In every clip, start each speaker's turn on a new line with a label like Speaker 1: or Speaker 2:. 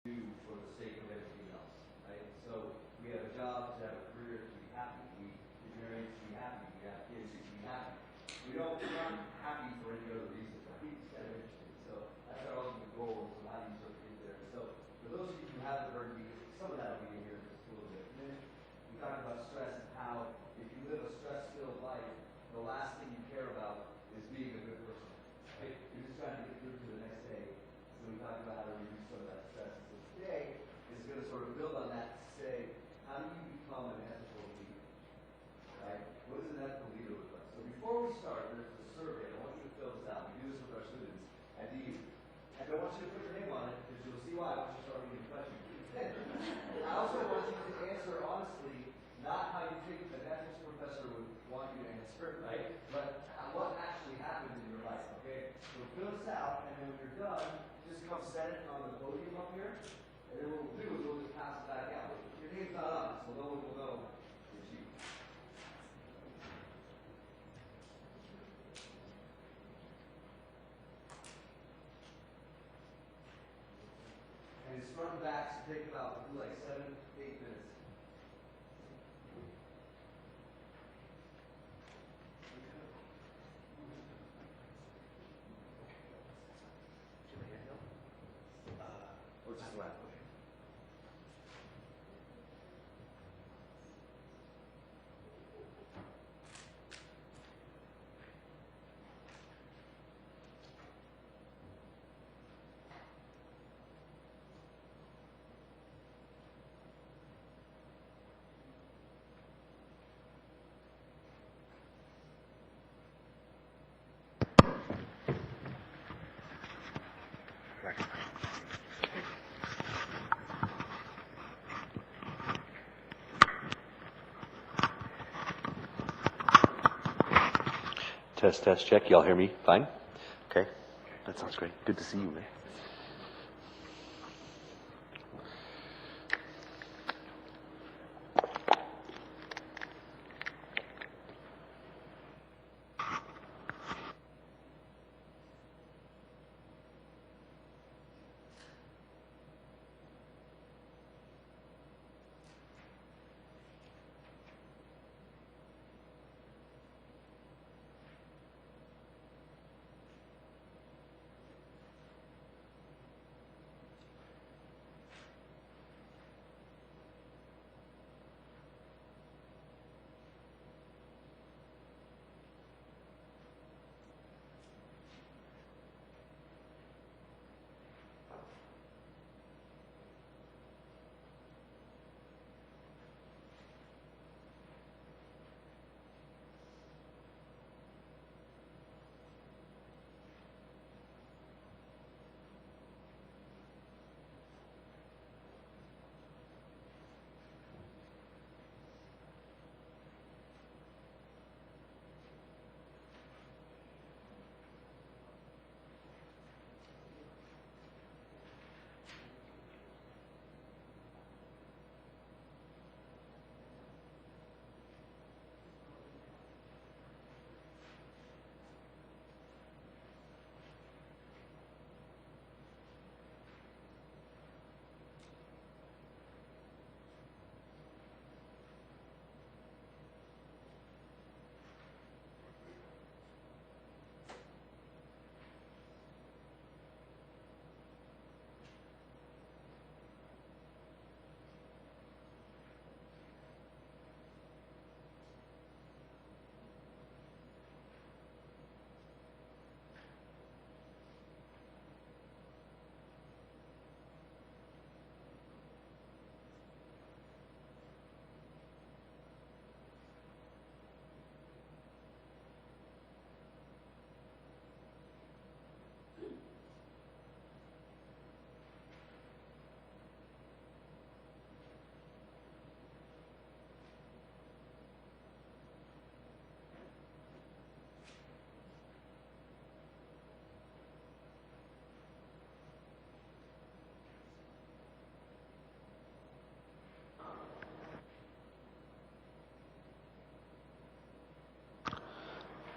Speaker 1: do for the sake of everything else, right? So we have a job to have a career to be happy. We get married to be happy. We have kids to be happy. We're not happy for any other reason, right? It's kind of interesting. So that's our ultimate goal. So how do you sort of get there? So for those of you who haven't heard me, some of that will be in here in just a little bit. And then we talked about stress and how if you live a stress-filled life, the last thing you care about is being a good person, right? You're just trying to get through to the next day. So we talked about how to reduce some of that stress. So today is going to sort of build on that to say, how do you become an ethical leader, right? What does an ethical leader look like? So before we start, there's a survey. I want you to fill this out. We do this with our students at DU. And I want you to put your name on it because you'll see why once you start reading the question. I also want you to answer honestly, not how you think an ethics professor would want you to answer, right? But what actually happened in your life, okay? So fill this out, and then when you're done, just come set it on the podium up here, and then what we'll do is we'll just pass it back out. Your name's not on it, so no one will know it's you. And it's front and back, so take about like 7, 8 minutes. Or just laugh.
Speaker 2: Test, test, check. Y'all hear me? Fine? Okay. That sounds great. Good to see you, man.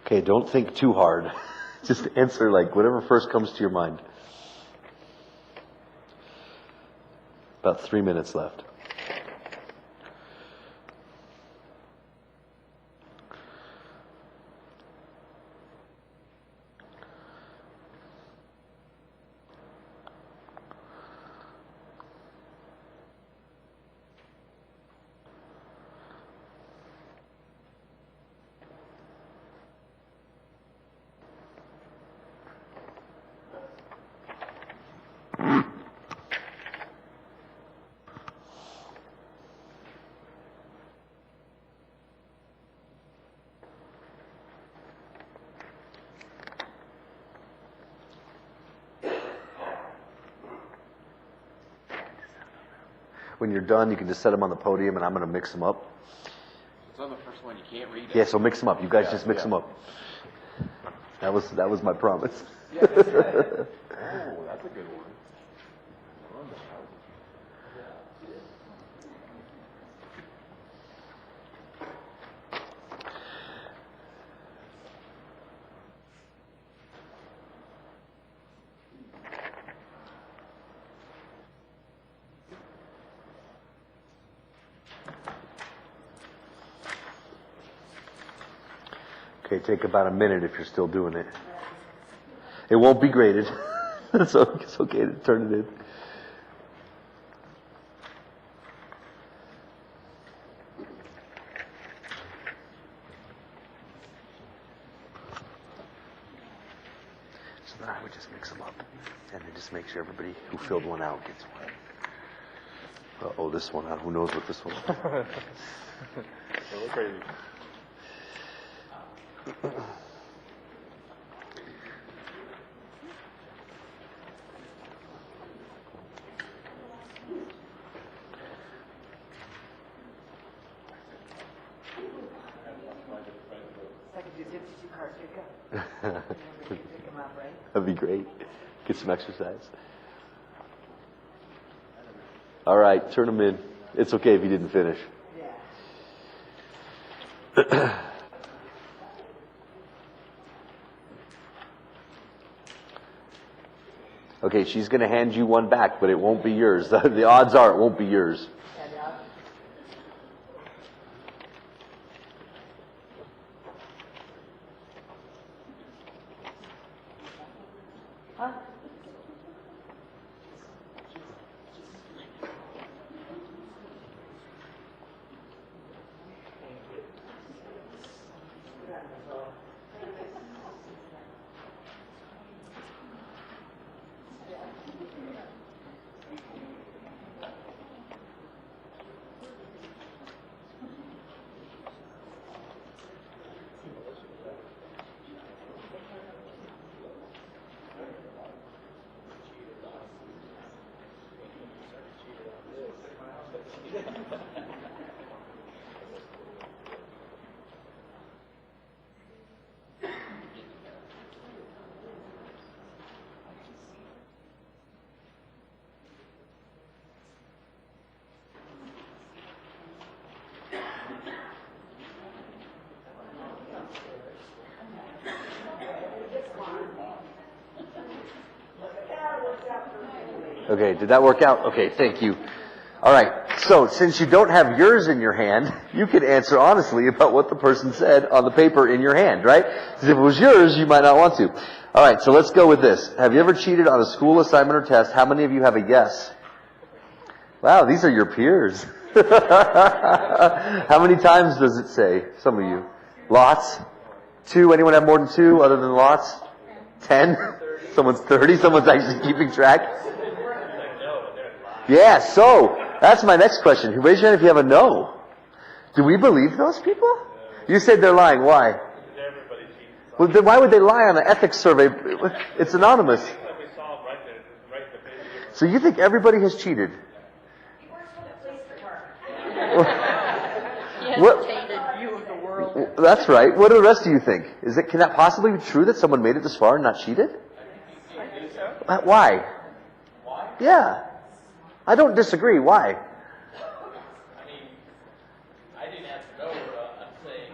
Speaker 2: Okay, don't think too hard. Just answer like whatever first comes to your mind. About 3 minutes left. When you're done, you can just set them on the podium, and I'm going to mix them up.
Speaker 3: It's on the first one. You can't read it.
Speaker 2: Yeah, so mix them up. You guys just mix them up. That was my promise.
Speaker 3: Oh, that's a good one.
Speaker 2: Okay, take about a minute if you're still doing it. It won't be graded, so it's okay to turn it in. So then I would just mix them up, and then just make sure everybody who filled one out gets one. Uh-oh, this one, who knows what this one is.
Speaker 3: They look crazy.
Speaker 2: That'd be great. Get some exercise. All right, turn them in. It's okay if you didn't finish. Okay, she's going to hand you one back, but it won't be yours. The odds are it won't be yours. Okay, did that work out? Okay, thank you. All right, so since you don't have yours in your hand, you can answer honestly about what the person said on the paper in your hand, right? Because if it was yours, you might not want to. All right, so let's go with this. Have you ever cheated on a school assignment or test? How many of you have a yes? Wow, these are your peers. How many times does it say? Some of you. Lots? 2? Anyone have more than 2 other than lots? 10? Someone's 30? Someone's actually keeping track? Yeah, so that's my next question. Raise your hand if you have a no. Do we believe those people? You said they're lying. Why? Well, then why would they lie on an ethics survey? It's anonymous. So you think everybody has cheated? What? That's right. What do the rest of you think? Can that possibly be true that someone made it this far and not cheated?
Speaker 4: I think so.
Speaker 2: Why? Yeah. I don't disagree. Why?
Speaker 4: I mean, I didn't ask no, I'm saying.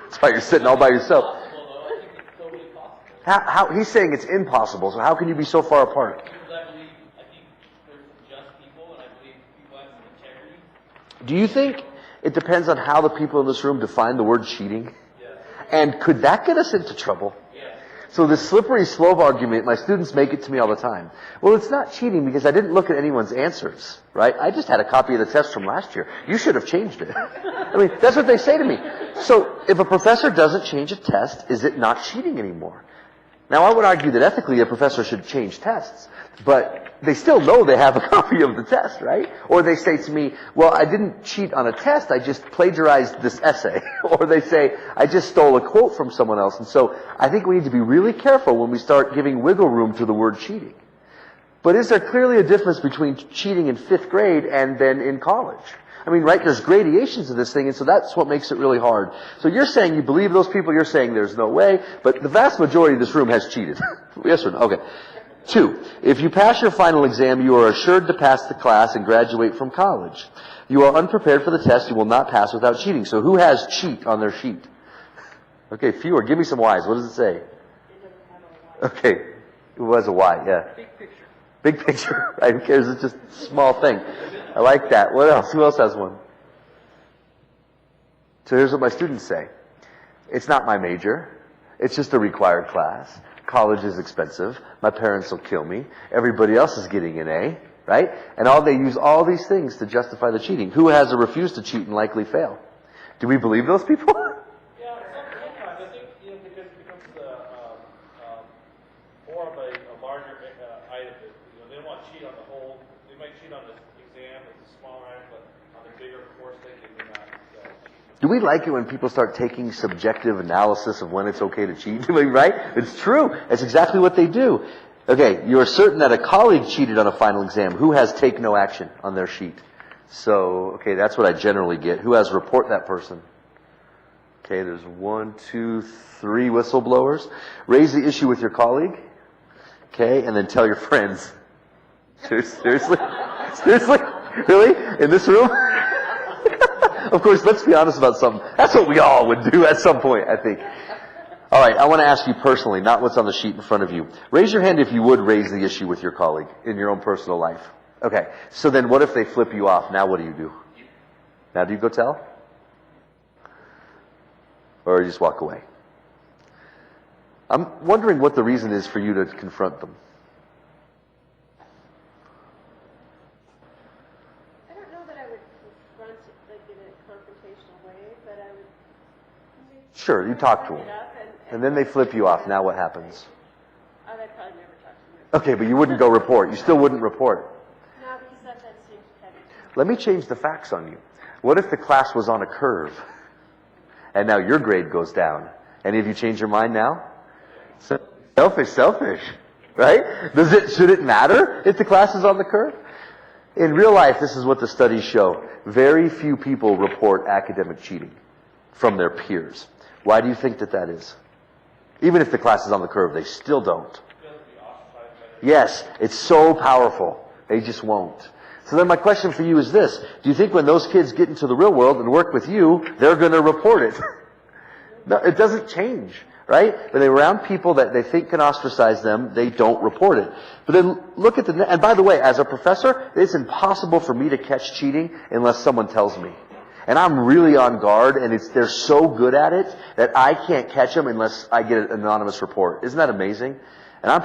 Speaker 2: That's why you're sitting all by yourself.
Speaker 4: Well, though, I think it's totally possible.
Speaker 2: He's saying it's impossible, so how can you be so far apart?
Speaker 4: Because I
Speaker 2: Do you think it depends on how the people in this room define the word cheating? And could that get us into trouble? So this slippery slope argument, my students make it to me all the time. Well, it's not cheating because I didn't look at anyone's answers, right? I just had a copy of the test from last year. You should have changed it. I mean, that's what they say to me. So if a professor doesn't change a test, is it not cheating anymore? Now, I would argue that ethically a professor should change tests, but they still know they have a copy of the test, right? Or they say to me, well, I didn't cheat on a test, I just plagiarized this essay. Or they say, I just stole a quote from someone else. And so I think we need to be really careful when we start giving wiggle room to the word cheating. But is there clearly a difference between cheating in 5th grade and then in college? I mean, right, there's gradations of this thing, and so that's what makes it really hard. So you're saying you believe those people, you're saying there's no way, but the vast majority of this room has cheated. Yes or no? Okay. 2, if you pass your final exam, you are assured to pass the class and graduate from college. You are unprepared for the test, you will not pass without cheating. So who has cheat on their sheet? Okay, fewer. Give me some Y's. What does it say? Okay. Who has a Y? Yeah.
Speaker 4: Big picture.
Speaker 2: Big picture, right? Who cares? It's just a small thing. I like that. What else? Who else has one? So here's what my students say. It's not my major. It's just a required class. College is expensive. My parents will kill me. Everybody else is getting an A, right? And they use all these things to justify the cheating. Who has a refuse to cheat and likely fail? Do we believe those people?
Speaker 4: Yeah, sometimes I think because it becomes more of a larger item. They don't want to cheat on the whole. They might cheat on the exam. It's a smaller item, but on the bigger course, they may not cheat.
Speaker 2: Do we like it when people start taking subjective analysis of when it's okay to cheat? Right? It's true. It's exactly what they do. Okay, you are certain that a colleague cheated on a final exam. Who has take no action on their sheet? So, okay, that's what I generally get. Who has report that person? Okay, there's 1, 2, 3 whistleblowers. Raise the issue with your colleague. Okay, and then tell your friends. Seriously? Seriously? Really? In this room? Of course, let's be honest about something. That's what we all would do at some point, I think. All right, I want to ask you personally, not what's on the sheet in front of you. Raise your hand if you would raise the issue with your colleague in your own personal life. Okay, so then what if they flip you off? Now what do? Now do you go tell? Or you just walk away? I'm wondering what the reason is for you to confront them.
Speaker 5: I don't know that I would confront it like in a confrontational way, but I would.
Speaker 2: Sure, you talk to
Speaker 5: bring
Speaker 2: them.
Speaker 5: it up
Speaker 2: And then they flip you off. Now what happens?
Speaker 5: I'd probably never talk to them.
Speaker 2: Okay, but you wouldn't go report. You still wouldn't report.
Speaker 5: No, because that seems heavy.
Speaker 2: Let me change the facts on you. What if the class was on a curve? And now your grade goes down. Any of you change your mind now? Selfish, right? Should it matter if the class is on the curve? In real life, this is what the studies show. Very few people report academic cheating from their peers. Why do you think that is? Even if the class is on the curve, they still don't. Yes, it's so powerful. They just won't. So then my question for you is this. Do you think when those kids get into the real world and work with you, they're going to report it? No, it doesn't change, right? When they're around people that they think can ostracize them, they don't report it. But then look at and by the way, as a professor, it's impossible for me to catch cheating unless someone tells me. And I'm really on guard, and they're so good at it that I can't catch them unless I get an anonymous report. Isn't that amazing? And I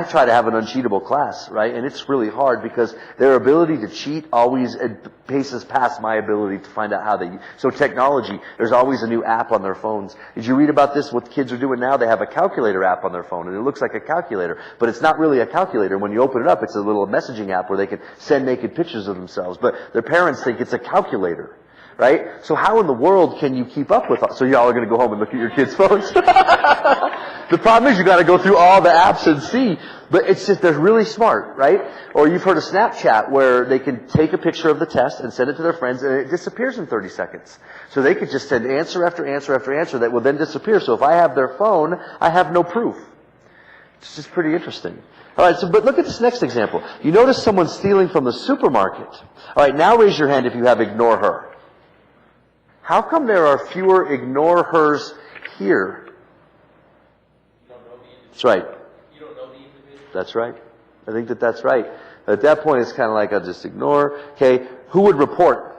Speaker 2: try to have an uncheatable class, right? And it's really hard because their ability to cheat always paces past my ability to find out how so technology, there's always a new app on their phones. Did you read about this? What kids are doing now? They have a calculator app on their phone, and it looks like a calculator, but it's not really a calculator. When you open it up, it's a little messaging app where they can send naked pictures of themselves, but their parents think it's a calculator. Right? So how in the world can you keep up with so y'all are going to go home and look at your kids' phones? The problem is you got to go through all the apps and see. But it's just, they're really smart, right? Or you've heard of Snapchat where they can take a picture of the test and send it to their friends and it disappears in 30 seconds. So they could just send answer after answer after answer that will then disappear. So if I have their phone, I have no proof. It's just pretty interesting. All right, but look at this next example. You notice someone stealing from the supermarket. All right, now raise your hand if you have ignore her. How come there are fewer ignore hers here? That's right.
Speaker 4: You don't know the individual.
Speaker 2: That's right. I think that's right. At that point, it's kind of like I'll just ignore. Okay, who would report?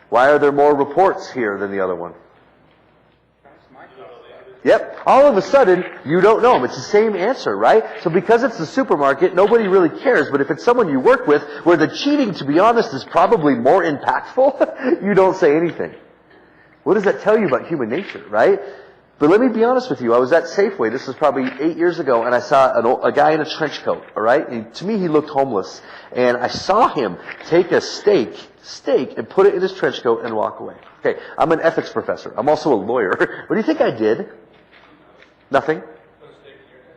Speaker 2: Why are there more reports here than the other one? Yep. All of a sudden, you don't know them. It's the same answer, right? So because it's the supermarket, nobody really cares. But if it's someone you work with, where the cheating, to be honest, is probably more impactful, you don't say anything. What does that tell you about human nature, right? But let me be honest with you. I was at Safeway. This was probably 8 years ago, and I saw a guy in a trench coat, all right? And to me, he looked homeless. And I saw him take a steak, and put it in his trench coat and walk away. Okay, I'm an ethics professor. I'm also a lawyer. What do you think I did? Nothing.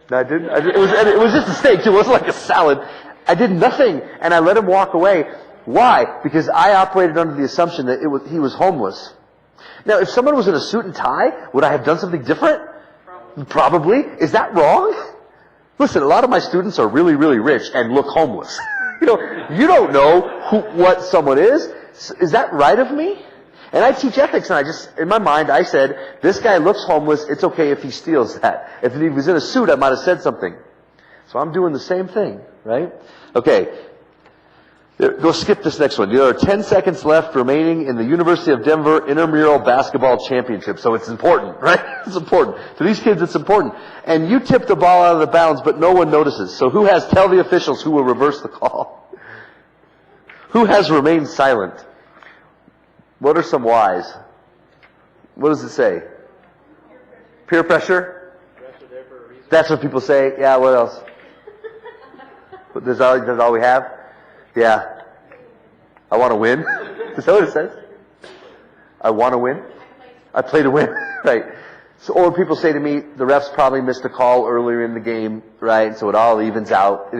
Speaker 2: No, I didn't. It was just a steak, too. It wasn't like a salad. I did nothing, and I let him walk away. Why? Because I operated under the assumption that he was homeless. Now, if someone was in a suit and tie, would I have done something different? Probably. Is that wrong? Listen, a lot of my students are really, really rich and look homeless. You don't know what someone is. Is that right of me? And I teach ethics, and in my mind, I said, this guy looks homeless, it's okay if he steals that. If he was in a suit, I might have said something. So I'm doing the same thing, right? Okay. Go skip this next one. There are 10 seconds left remaining in the University of Denver Intramural Basketball Championship. So it's important, right? It's important. To these kids, it's important. And you tip the ball out of the bounds, but no one notices. So tell the officials who will reverse the call. Who has remained silent? What are some whys? What does it say? Peer pressure? That's what people say. Yeah, what else? That's all we have? Yeah. I want to win. Is that what it says? I want to win? I play to win. Right. So, or people say to me, the refs probably missed a call earlier in the game, right? So it all evens out,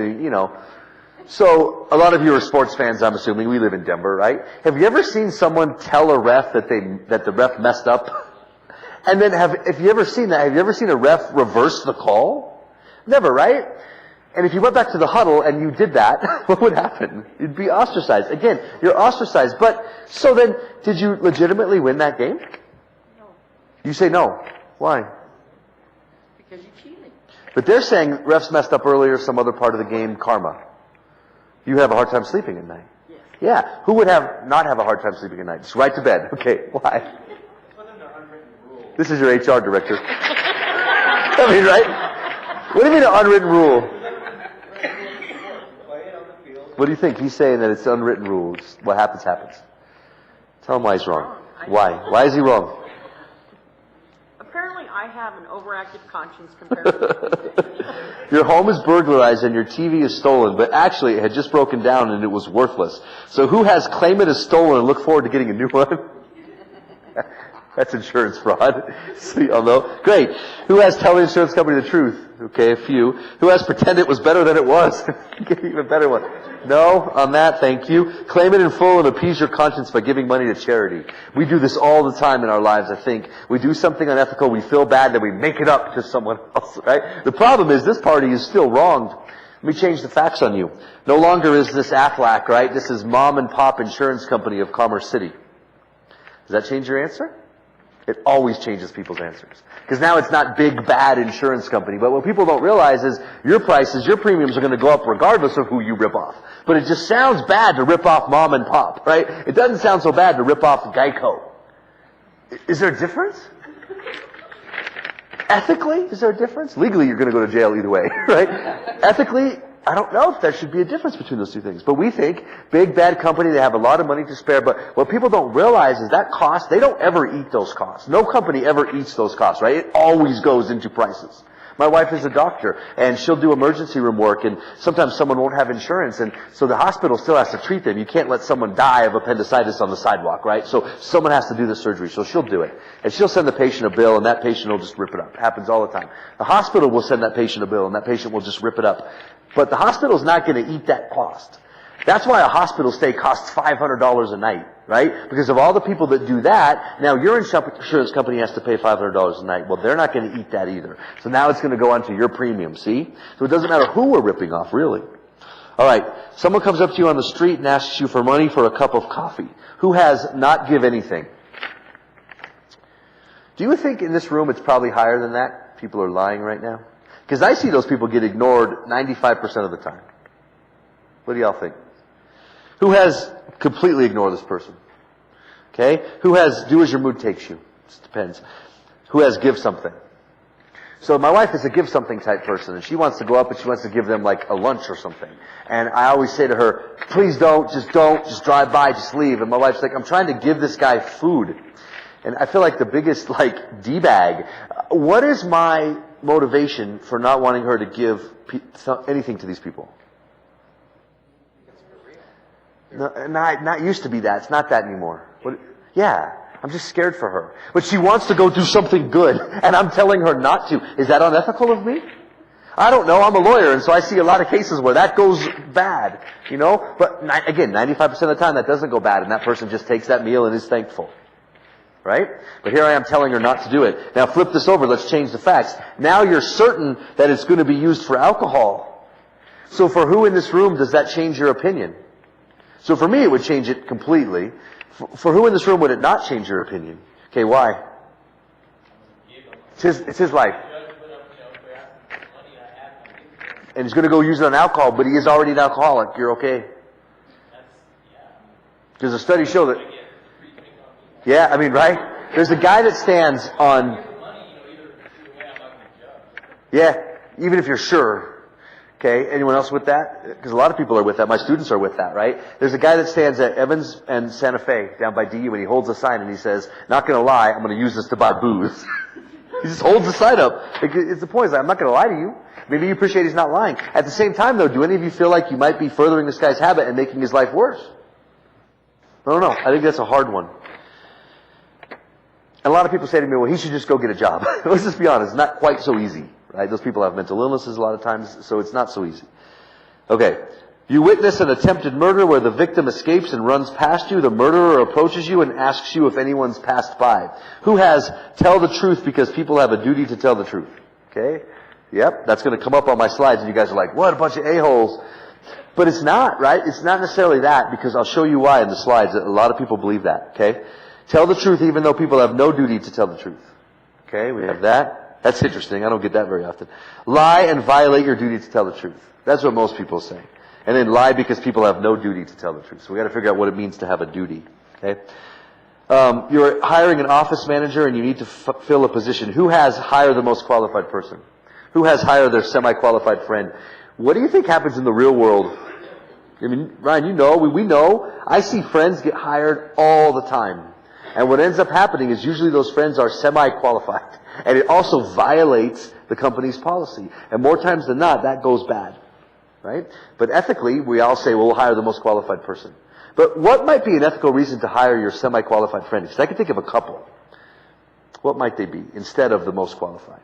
Speaker 2: So, a lot of you are sports fans, I'm assuming. We live in Denver, right? Have you ever seen someone tell a ref that the ref messed up? And then if you ever seen that, have you ever seen a ref reverse the call? Never, right? And if you went back to the huddle and you did that, what would happen? You'd be ostracized. Again, you're ostracized. But, so then, did you legitimately win that game?
Speaker 6: No.
Speaker 2: You say no. Why?
Speaker 6: Because you cheated.
Speaker 2: But they're saying refs messed up earlier, some other part of the game, karma. You have a hard time sleeping at night.
Speaker 6: Yes.
Speaker 2: Yeah. Who would not have a hard time sleeping at night? Just right to bed. Okay. Why? This is your HR director. I mean, right? What do you mean an unwritten rule? What do you think? He's saying that it's unwritten rules. What happens, happens. Tell him why he's wrong. Why? Why is he wrong?
Speaker 6: Apparently I have an overactive conscience compared to
Speaker 2: Your home is burglarized and your TV is stolen, but actually it had just broken down and it was worthless. So who has claim it as stolen and look forward to getting a new one? That's insurance fraud. So you all know. Great. Who has tell the insurance company the truth? Okay, a few. Who has pretend it was better than it was? Get an even better one. No, on that, thank you. Claim it in full and appease your conscience by giving money to charity. We do this all the time in our lives, I think. We do something unethical, we feel bad, then we make it up to someone else, right? The problem is this party is still wronged. Let me change the facts on you. No longer is this Aflac, right? This is Mom and Pop Insurance Company of Commerce City. Does that change your answer? It always changes people's answers. Because now it's not big, bad insurance company. But what people don't realize is your prices, your premiums are going to go up regardless of who you rip off. But it just sounds bad to rip off Mom and Pop, right? It doesn't sound so bad to rip off Geico. Is there a difference? Ethically, is there a difference? Legally, you're going to go to jail either way, right? Ethically, I don't know if there should be a difference between those two things. But we think, big, bad company, they have a lot of money to spare. But what people don't realize is that cost, they don't ever eat those costs. No company ever eats those costs, right? It always goes into prices. My wife is a doctor, and she'll do emergency room work, and sometimes someone won't have insurance, and so the hospital still has to treat them. You can't let someone die of appendicitis on the sidewalk, right? So someone has to do the surgery, so she'll do it. And she'll send the patient a bill, and that patient will just rip it up. It happens all the time. The hospital will send that patient a bill, and that patient will just rip it up. But the hospital's not going to eat that cost. That's why a hospital stay costs $500 a night, right? Because of all the people that do that, now your insurance company has to pay $500 a night. Well, they're not going to eat that either. So now it's going to go onto your premium, see? So it doesn't matter who we're ripping off, really. All right, someone comes up to you on the street and asks you for money for a cup of coffee. Who has not give anything? Do you think in this room it's probably higher than that? People are lying right now. Because I see those people get ignored 95% of the time. What do y'all think? Who has completely ignored this person? Okay? Who has do as your mood takes you? It depends. Who has give something? So my wife is a give something type person, and she wants to go up and she wants to give them like a lunch or something. And I always say to her, please don't, just drive by, just leave. And my wife's like, I'm trying to give this guy food. And I feel like the biggest like D-bag. What is my motivation for not wanting her to give anything to these people? No, not used to be that. It's not that anymore. Yeah. I'm just scared for her. But she wants to go do something good, and I'm telling her not to. Is that unethical of me? I don't know. I'm a lawyer, and so I see a lot of cases where that goes bad, you know? But again, 95% of the time that doesn't go bad, and that person just takes that meal and is thankful. Right? But here I am telling her not to do it. Now flip this over. Let's change the facts. Now you're certain that it's going to be used for alcohol. So for who in this room does that change your opinion? So for me, it would change it completely. For who in this room would it not change your opinion? Okay, why? It's his life. And he's going to go use it on alcohol, but he is already an alcoholic. You're okay. Because the studies show that... Yeah, I mean, right? There's a guy that stands on... Yeah, even if you're sure. Okay, anyone else with that? Because a lot of people are with that. My students are with that, right? There's a guy that stands at Evans and Santa Fe down by DU, and he holds a sign and he says, not going to lie, I'm going to use this to buy booze. He just holds the sign up. It's the point. He's like, I'm not going to lie to you. Maybe you appreciate he's not lying. At the same time, though, do any of you feel like you might be furthering this guy's habit and making his life worse? I don't know. I think that's a hard one. And a lot of people say to me, well, he should just go get a job. Let's just be honest. It's not quite so easy. Right? Those people have mental illnesses a lot of times, so it's not so easy. Okay. You witness an attempted murder where the victim escapes and runs past you. The murderer approaches you and asks you if anyone's passed by. Who has tell the truth because people have a duty to tell the truth? Okay? Yep, that's going to come up on my slides and you guys are like, what a bunch of a-holes. But it's not, right? It's not necessarily that, because I'll show you why in the slides. A lot of people believe that, okay? Tell the truth even though people have no duty to tell the truth. Okay, we have that. That's interesting. I don't get that very often. Lie and violate your duty to tell the truth. That's what most people say. And then lie because people have no duty to tell the truth. So we got to figure out what it means to have a duty. Okay. You're hiring an office manager and you need to fill a position. Who has hire the most qualified person? Who has hire their semi-qualified friend? What do you think happens in the real world? I mean, Ryan, you know, we know. I see friends get hired all the time. And what ends up happening is usually those friends are semi-qualified. And it also violates the company's policy. And more times than not, that goes bad. Right? But ethically, we all say, well, we'll hire the most qualified person. But what might be an ethical reason to hire your semi-qualified friend? Because I can think of a couple. What might they be instead of the most qualified?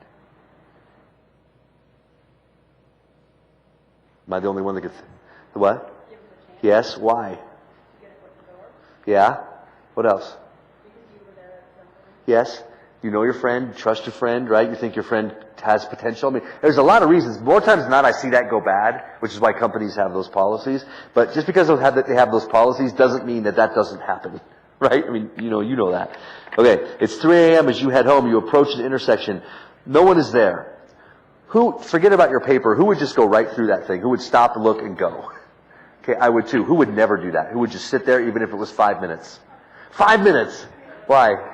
Speaker 2: Am I the only one that gets the what? Yes. Why? Yeah. What else? Yes. You know your friend, you trust your friend, right? You think your friend has potential. I mean, there's a lot of reasons. More times than not, I see that go bad, which is why companies have those policies. But just because they have those policies doesn't mean that doesn't happen, right? I mean, you know that. Okay, it's 3 a.m. as you head home. You approach an intersection. No one is there. Forget about your paper. Who would just go right through that thing? Who would stop, look, and go? Okay, I would too. Who would never do that? Who would just sit there even if it was 5 minutes? 5 minutes! Why?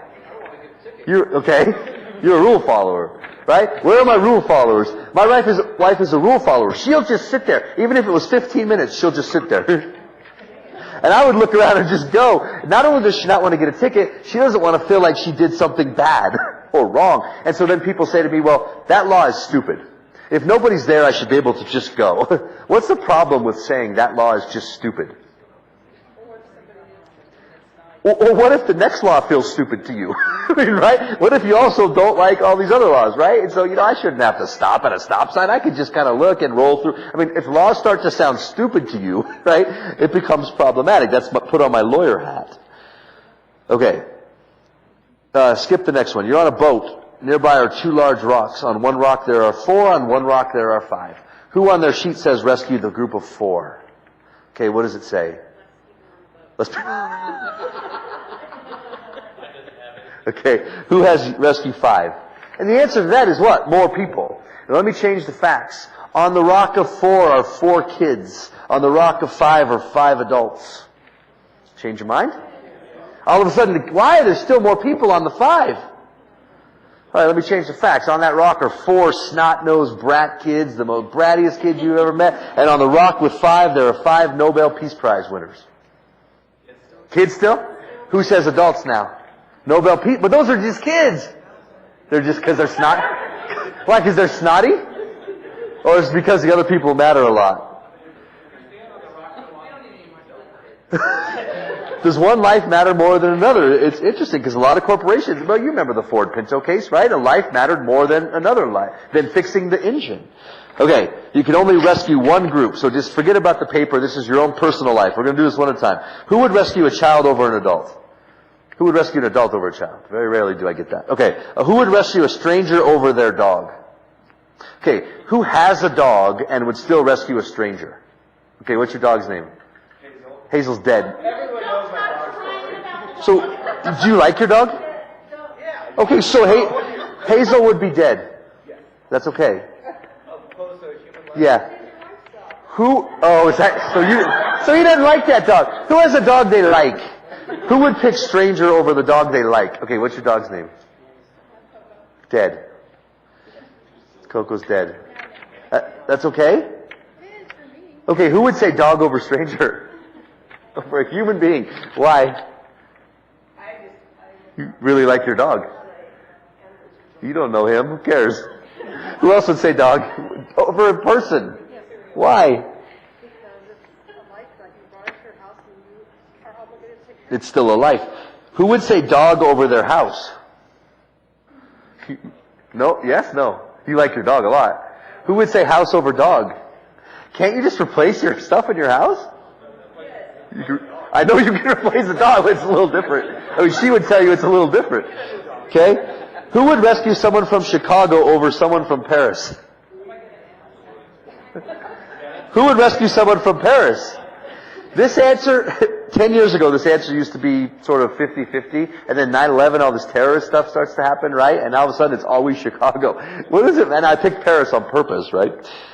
Speaker 2: You're a rule follower, right? Where are my rule followers? My wife is a rule follower. She'll just sit there. Even if it was 15 minutes, she'll just sit there. And I would look around and just go. Not only does she not want to get a ticket, she doesn't want to feel like she did something bad or wrong. And so then people say to me, well, that law is stupid. If nobody's there, I should be able to just go. What's the problem with saying that law is just stupid? Or what if the next law feels stupid to you? I mean, right? What if you also don't like all these other laws, right? And so, I shouldn't have to stop at a stop sign. I could just kind of look and roll through. I mean, if laws start to sound stupid to you, right, it becomes problematic. That's put on my lawyer hat. Okay. Skip the next one. You're on a boat. Nearby are 2 large rocks. On one rock there are 4. On one rock there are 5. Who on their sheet says rescue the group of 4? Okay, what does it say? Okay, who has rescue 5? And the answer to that is what? More people. Now let me change the facts. On the rock of 4 are 4 kids. On the rock of 5 are 5 adults. Change your mind? All of a sudden, why? There's still more people on the 5. All right, let me change the facts. On that rock are 4 snot-nosed brat kids, the most brattiest kids you've ever met. And on the rock with 5, there are 5 Nobel Peace Prize winners. Kids still? Who says adults now? Nobel Peace, but those are just kids. They're just because they're snot. Why? Because they're snotty? Or is it because the other people matter a lot? Does one life matter more than another? It's interesting because a lot of corporations, well, you remember the Ford Pinto case, right? A life mattered more than another life, than fixing the engine. Okay, you can only rescue one group, so just forget about the paper. This is your own personal life. We're going to do this one at a time. Who would rescue a child over an adult? Who would rescue an adult over a child? Very rarely do I get that. Okay, who would rescue a stranger over their dog? Okay, who has a dog and would still rescue a stranger? Okay, what's your dog's name? Hazel's dead.
Speaker 4: Everyone knows my dog's story.
Speaker 2: So, do you like your dog?
Speaker 4: Yeah.
Speaker 2: Okay, so Hazel would be dead. That's okay.
Speaker 4: Opposed to a human life.
Speaker 2: Yeah. Who? Oh, is that so? You didn't like that dog. Who has a dog they like? Who would pick stranger over the dog they like? Okay, what's your dog's name? Dead. Coco's dead. That's okay? Okay, who would say dog over stranger? Over a human being. Why? You really like your dog. You don't know him. Who cares? Who else would say dog over a person? Why? It's still a life. Who would say dog over their house? No? Yes? No? You like your dog a lot. Who would say house over dog? Can't you just replace your stuff in your house? I know you can replace the dog, but it's a little different. I mean, she would tell you it's a little different. Okay? Who would rescue someone from Chicago over someone from Paris? Who would rescue someone from Paris? This answer, 10 years ago, this answer used to be sort of 50-50, and then 9/11, all this terrorist stuff starts to happen, right? And all of a sudden, it's always Chicago. What is it, man? I picked Paris on purpose, right?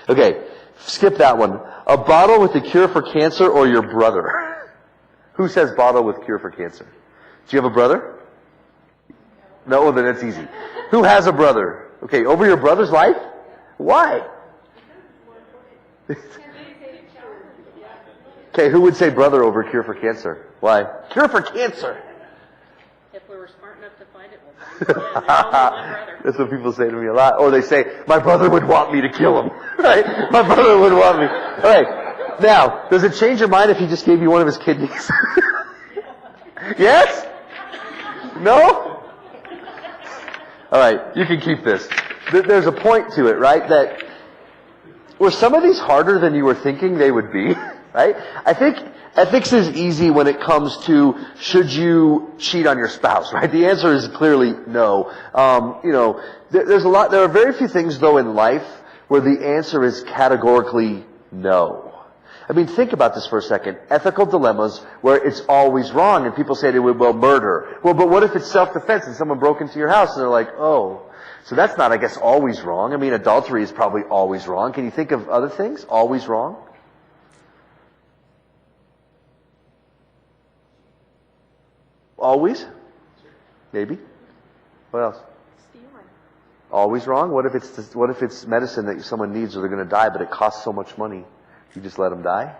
Speaker 2: Okay, skip that one. A bottle with the cure for cancer or your brother? Who says bottle with cure for cancer? Do you have a brother? No, well, then it's easy. Who has a brother? Okay, over your brother's life? Why? Okay, who would say brother over cure for cancer? Why? Cure for cancer!
Speaker 6: If we were smart enough to find it, we'll find it. Yeah, there's only one brother.
Speaker 2: That's what people say to me a lot. Or they say, my brother would want me to kill him. Right? My brother would want me. Alright. Now, does it change your mind if he just gave you one of his kidneys? Yes? No? Alright, you can keep this. There's a point to it, right? That were some of these harder than you were thinking they would be? Right? I think ethics is easy when it comes to should you cheat on your spouse, right? The answer is clearly no. There are very few things though in life where the answer is categorically no. I mean, think about this for a second. Ethical dilemmas where it's always wrong and people say they would, well, murder. Well, but what if it's self-defense and someone broke into your house and they're like, oh, so that's not, I guess, always wrong. I mean, adultery is probably always wrong. Can you think of other things? Always wrong? Always? Maybe. What else?
Speaker 6: Stealing.
Speaker 2: Always wrong? What if it's medicine that someone needs or they're going to die, but it costs so much money? You just let them die?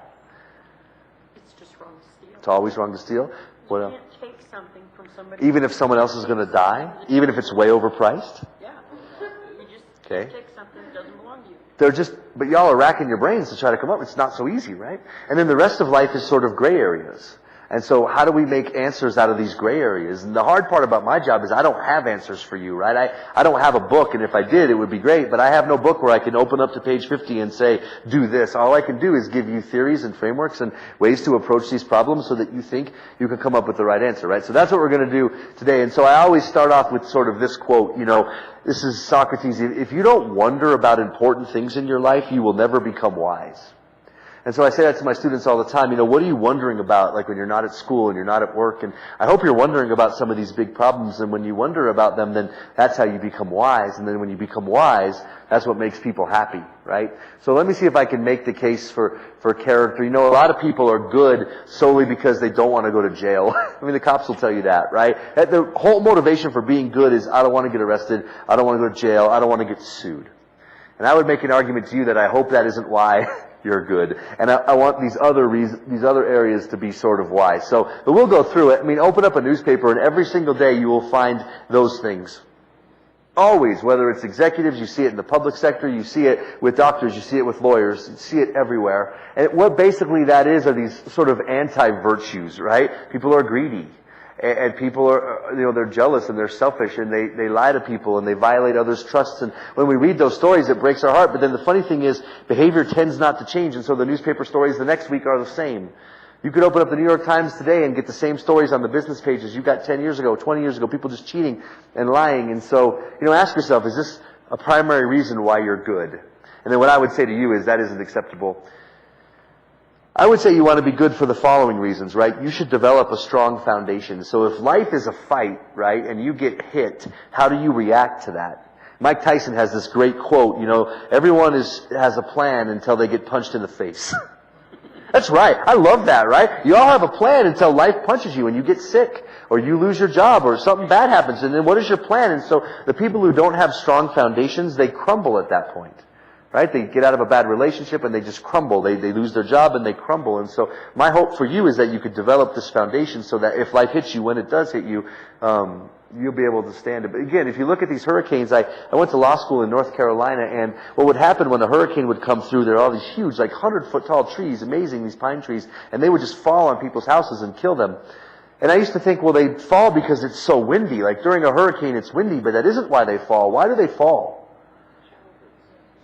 Speaker 6: It's just wrong to steal.
Speaker 2: It's always wrong to steal? What
Speaker 6: You
Speaker 2: else?
Speaker 6: can't take something from somebody.
Speaker 2: Even if someone else is going to die? Even if it's way overpriced?
Speaker 6: Yeah. You just
Speaker 2: Okay.
Speaker 6: take something that doesn't belong to you.
Speaker 2: But y'all are racking your brains to try to come up. It's not so easy, right? And then the rest of life is sort of gray areas. And so how do we make answers out of these gray areas? And the hard part about my job is I don't have answers for you, right? I don't have a book, and if I did, it would be great, but I have no book where I can open up to page 50 and say, do this. All I can do is give you theories and frameworks and ways to approach these problems so that you think you can come up with the right answer, right? So that's what we're going to do today. And so I always start off with sort of this quote, this is Socrates. If you don't wonder about important things in your life, you will never become wise. And so I say that to my students all the time, what are you wondering about, like when you're not at school and you're not at work? And I hope you're wondering about some of these big problems, and when you wonder about them, then that's how you become wise. And then when you become wise, that's what makes people happy, right? So let me see if I can make the case for character. A lot of people are good solely because they don't want to go to jail. I mean, the cops will tell you that, right? The whole motivation for being good is, I don't want to get arrested, I don't want to go to jail, I don't want to get sued. And I would make an argument to you that I hope that isn't why you're good. And I want these other areas to be sort of wise. But we'll go through it. I mean, open up a newspaper and every single day you will find those things. Always, whether it's executives, you see it in the public sector, you see it with doctors, you see it with lawyers, you see it everywhere. And what basically that is are these sort of anti-virtues, right? People are greedy. And people are, they're jealous and they're selfish and they lie to people and they violate others' trusts. And when we read those stories, it breaks our heart. But then the funny thing is, behavior tends not to change. And so the newspaper stories the next week are the same. You could open up the New York Times today and get the same stories on the business pages you got 10 years ago, 20 years ago, people just cheating and lying. And so, ask yourself, is this a primary reason why you're good? And then what I would say to you is that isn't acceptable. I would say you want to be good for the following reasons, right? You should develop a strong foundation. So if life is a fight, right, and you get hit, how do you react to that? Mike Tyson has this great quote, everyone has a plan until they get punched in the face. That's right. I love that, right? You all have a plan until life punches you and you get sick or you lose your job or something bad happens. And then what is your plan? And so the people who don't have strong foundations, they crumble at that point. Right? They get out of a bad relationship and they just crumble. They lose their job and they crumble. And so my hope for you is that you could develop this foundation so that if life hits you, when it does hit you, you'll be able to stand it. But again, if you look at these hurricanes, I went to law school in North Carolina, and what would happen when a hurricane would come through, there are all these huge, like 100-foot tall trees, amazing, these pine trees, and they would just fall on people's houses and kill them. And I used to think, well, they fall because it's so windy. Like during a hurricane, it's windy, but that isn't why they fall. Why do they fall?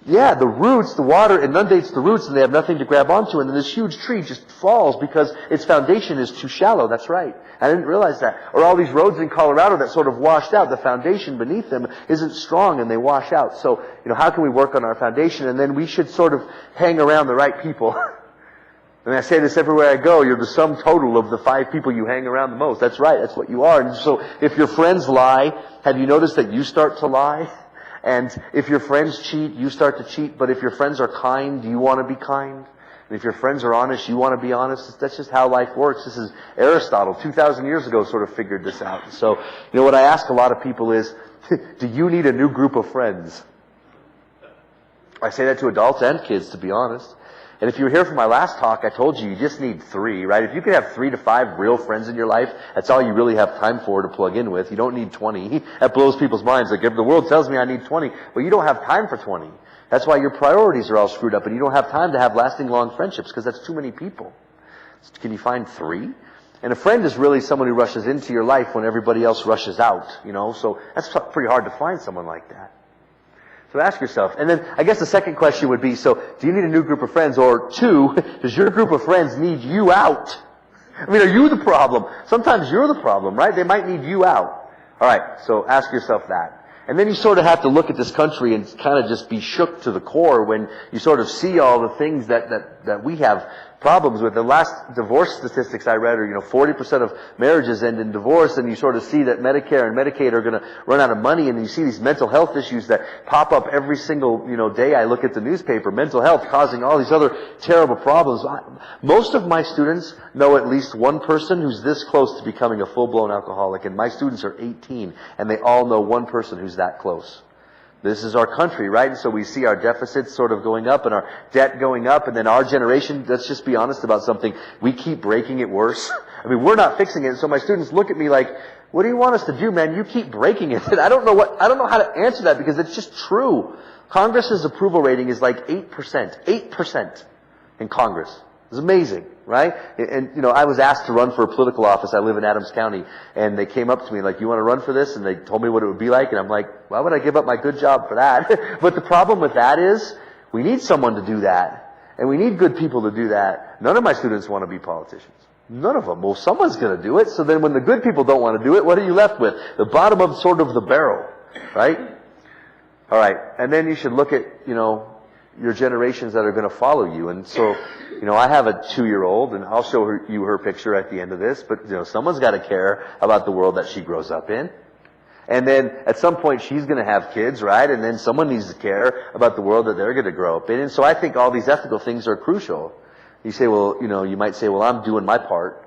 Speaker 2: Yeah, the roots, the water inundates the roots and they have nothing to grab onto, and then this huge tree just falls because its foundation is too shallow. That's right. I didn't realize that. Or all these roads in Colorado that sort of washed out. The foundation beneath them isn't strong and they wash out. So, how can we work on our foundation? And then we should sort of hang around the right people. And I say this everywhere I go, you're the sum total of the 5 people you hang around the most. That's right, that's what you are. And so if your friends lie, have you noticed that you start to lie? And if your friends cheat, you start to cheat. But if your friends are kind, you want to be kind. And if your friends are honest, you want to be honest. That's just how life works. This is Aristotle, 2,000 years ago, sort of figured this out. So, what I ask a lot of people is, do you need a new group of friends? I say that to adults and kids, to be honest. And if you were here for my last talk, I told you just need 3, right? If you could have 3 to 5 real friends in your life, that's all you really have time for to plug in with. You don't need 20. That blows people's minds. Like, if the world tells me I need 20, well, you don't have time for 20. That's why your priorities are all screwed up and you don't have time to have lasting long friendships because that's too many people. Can you find 3? And a friend is really someone who rushes into your life when everybody else rushes out, So that's pretty hard to find someone like that. So ask yourself. And then I guess the second question would be, so do you need a new group of friends? Or 2, does your group of friends need you out? I mean, are you the problem? Sometimes you're the problem, right? They might need you out. All right, so ask yourself that. And then you sort of have to look at this country and kind of just be shook to the core when you sort of see all the things that we have problems with. The last divorce statistics I read are, 40% of marriages end in divorce, and you sort of see that Medicare and Medicaid are going to run out of money, and you see these mental health issues that pop up every single, day I look at the newspaper. Mental health causing all these other terrible problems. Most of my students know at least one person who's this close to becoming a full-blown alcoholic, and my students are 18, and they all know one person who's that close. This is our country, right? And so we see our deficits sort of going up and our debt going up, and then our generation, let's just be honest about something, we keep breaking it worse. I mean, we're not fixing it. And so my students look at me like, what do you want us to do, man? You keep breaking it. And I don't know how to answer that because it's just true. Congress's approval rating is like 8%. 8% in Congress. It's amazing, right? And, I was asked to run for a political office. I live in Adams County. And they came up to me like, you want to run for this? And they told me what it would be like. And I'm like, why would I give up my good job for that? But the problem with that is we need someone to do that. And we need good people to do that. None of my students want to be politicians. None of them. Well, someone's going to do it. So then when the good people don't want to do it, what are you left with? The bottom of sort of the barrel, right? All right. And then you should look at, your generations that are going to follow you. And so, I have a 2-year-old, and I'll show you her picture at the end of this, but, someone's got to care about the world that she grows up in. And then at some point she's going to have kids, right? And then someone needs to care about the world that they're going to grow up in. And so I think all these ethical things are crucial. You say, well, you might say, well, I'm doing my part.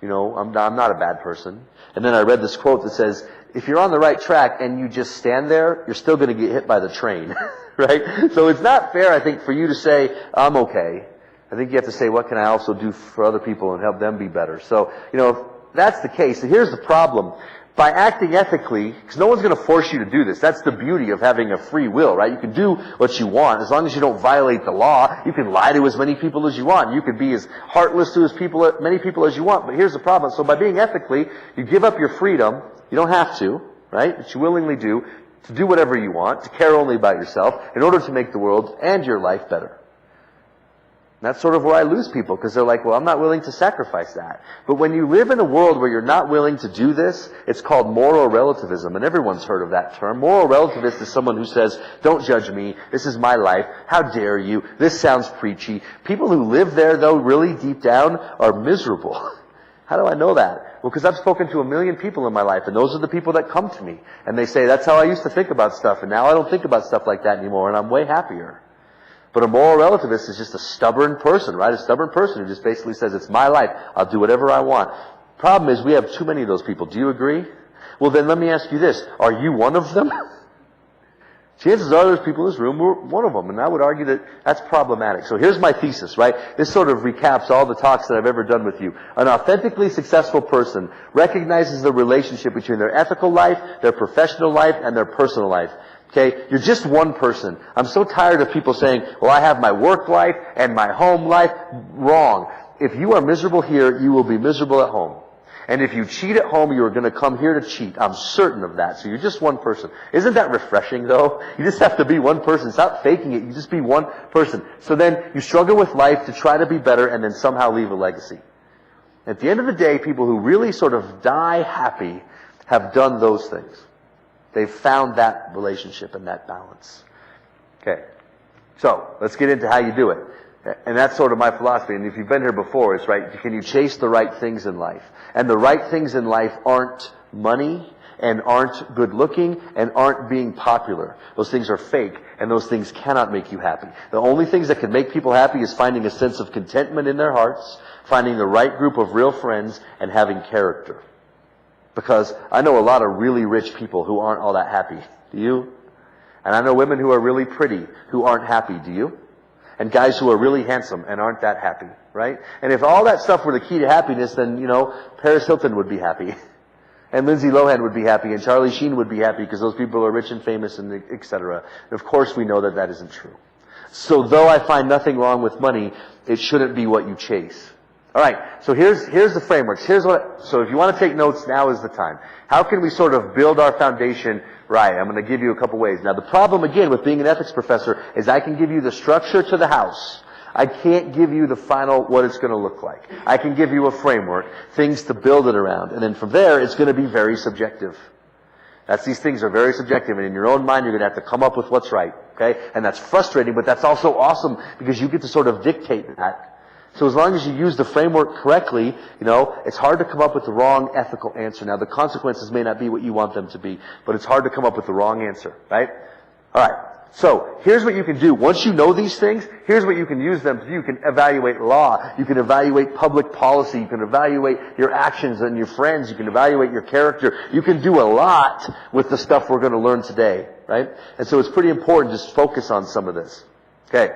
Speaker 2: I'm not a bad person. And then I read this quote that says, if you're on the right track and you just stand there, you're still going to get hit by the train, right? So it's not fair, I think, for you to say, I'm okay. I think you have to say, what can I also do for other people and help them be better? So, if that's the case, here's the problem. By acting ethically, because no one's going to force you to do this. That's the beauty of having a free will, right? You can do what you want as long as you don't violate the law. You can lie to as many people as you want. You can be as heartless to many people as you want. But here's the problem. So by being ethically, you give up your freedom. You don't have to, right? But you willingly do, to do whatever you want, to care only about yourself, in order to make the world and your life better. And that's sort of where I lose people, because they're like, well, I'm not willing to sacrifice that. But when you live in a world where you're not willing to do this, it's called moral relativism, and everyone's heard of that term. Moral relativist is someone who says, don't judge me, this is my life, how dare you, this sounds preachy. People who live there, though, really deep down, are miserable. How do I know that? Well, because I've spoken to 1 million people in my life, and those are the people that come to me. And they say, that's how I used to think about stuff, and now I don't think about stuff like that anymore, and I'm way happier. But a moral relativist is just a stubborn person, right? A stubborn person who just basically says, it's my life, I'll do whatever I want. Problem is, we have too many of those people. Do you agree? Well, then let me ask you this. Are you one of them? Chances are there's people in this room who are one of them, and I would argue that that's problematic. So here's my thesis, right? This sort of recaps all the talks that I've ever done with you. An authentically successful person recognizes the relationship between their ethical life, their professional life, and their personal life. Okay? You're just one person. I'm so tired of people saying, well, I have my work life and my home life. Wrong. If you are miserable here, you will be miserable at home. And if you cheat at home, you are going to come here to cheat. I'm certain of that. So you're just one person. Isn't that refreshing, though? You just have to be one person. Stop faking it. You just be one person. So then you struggle with life to try to be better and then somehow leave a legacy. At the end of the day, people who really sort of die happy have done those things. They've found that relationship and that balance. Okay. So, let's get into how you do it. And that's sort of my philosophy. And if you've been here before, it's right, can you chase the right things in life? And the right things in life aren't money, and aren't good looking, and aren't being popular. Those things are fake, and those things cannot make you happy. The only things that can make people happy is finding a sense of contentment in their hearts, finding the right group of real friends, and having character. Because I know a lot of really rich people who aren't all that happy. Do you? And I know women who are really pretty who aren't happy. Do you? And guys who are really handsome and aren't that happy, right? And if all that stuff were the key to happiness, then, Paris Hilton would be happy. And Lindsay Lohan would be happy, and Charlie Sheen would be happy because those people are rich and famous and et cetera. And of course we know that that isn't true. So though I find nothing wrong with money, it shouldn't be what you chase. Alright, so here's the frameworks. So if you want to take notes, now is the time. How can we sort of build our foundation right? I'm going to give you a couple ways. Now the problem again with being an ethics professor is I can give you the structure to the house. I can't give you the final, what it's going to look like. I can give you a framework, things to build it around. And then from there, it's going to be very subjective. These things are very subjective, and in your own mind, you're going to have to come up with what's right. Okay? And that's frustrating, but that's also awesome because you get to sort of dictate that. So as long as you use the framework correctly, it's hard to come up with the wrong ethical answer. Now the consequences may not be what you want them to be, but it's hard to come up with the wrong answer, right? Alright. So, here's what you can do. Once you know these things, here's what you can use them to do. You can evaluate law. You can evaluate public policy. You can evaluate your actions and your friends. You can evaluate your character. You can do a lot with the stuff we're going to learn today, right? And so it's pretty important to just focus on some of this. Okay.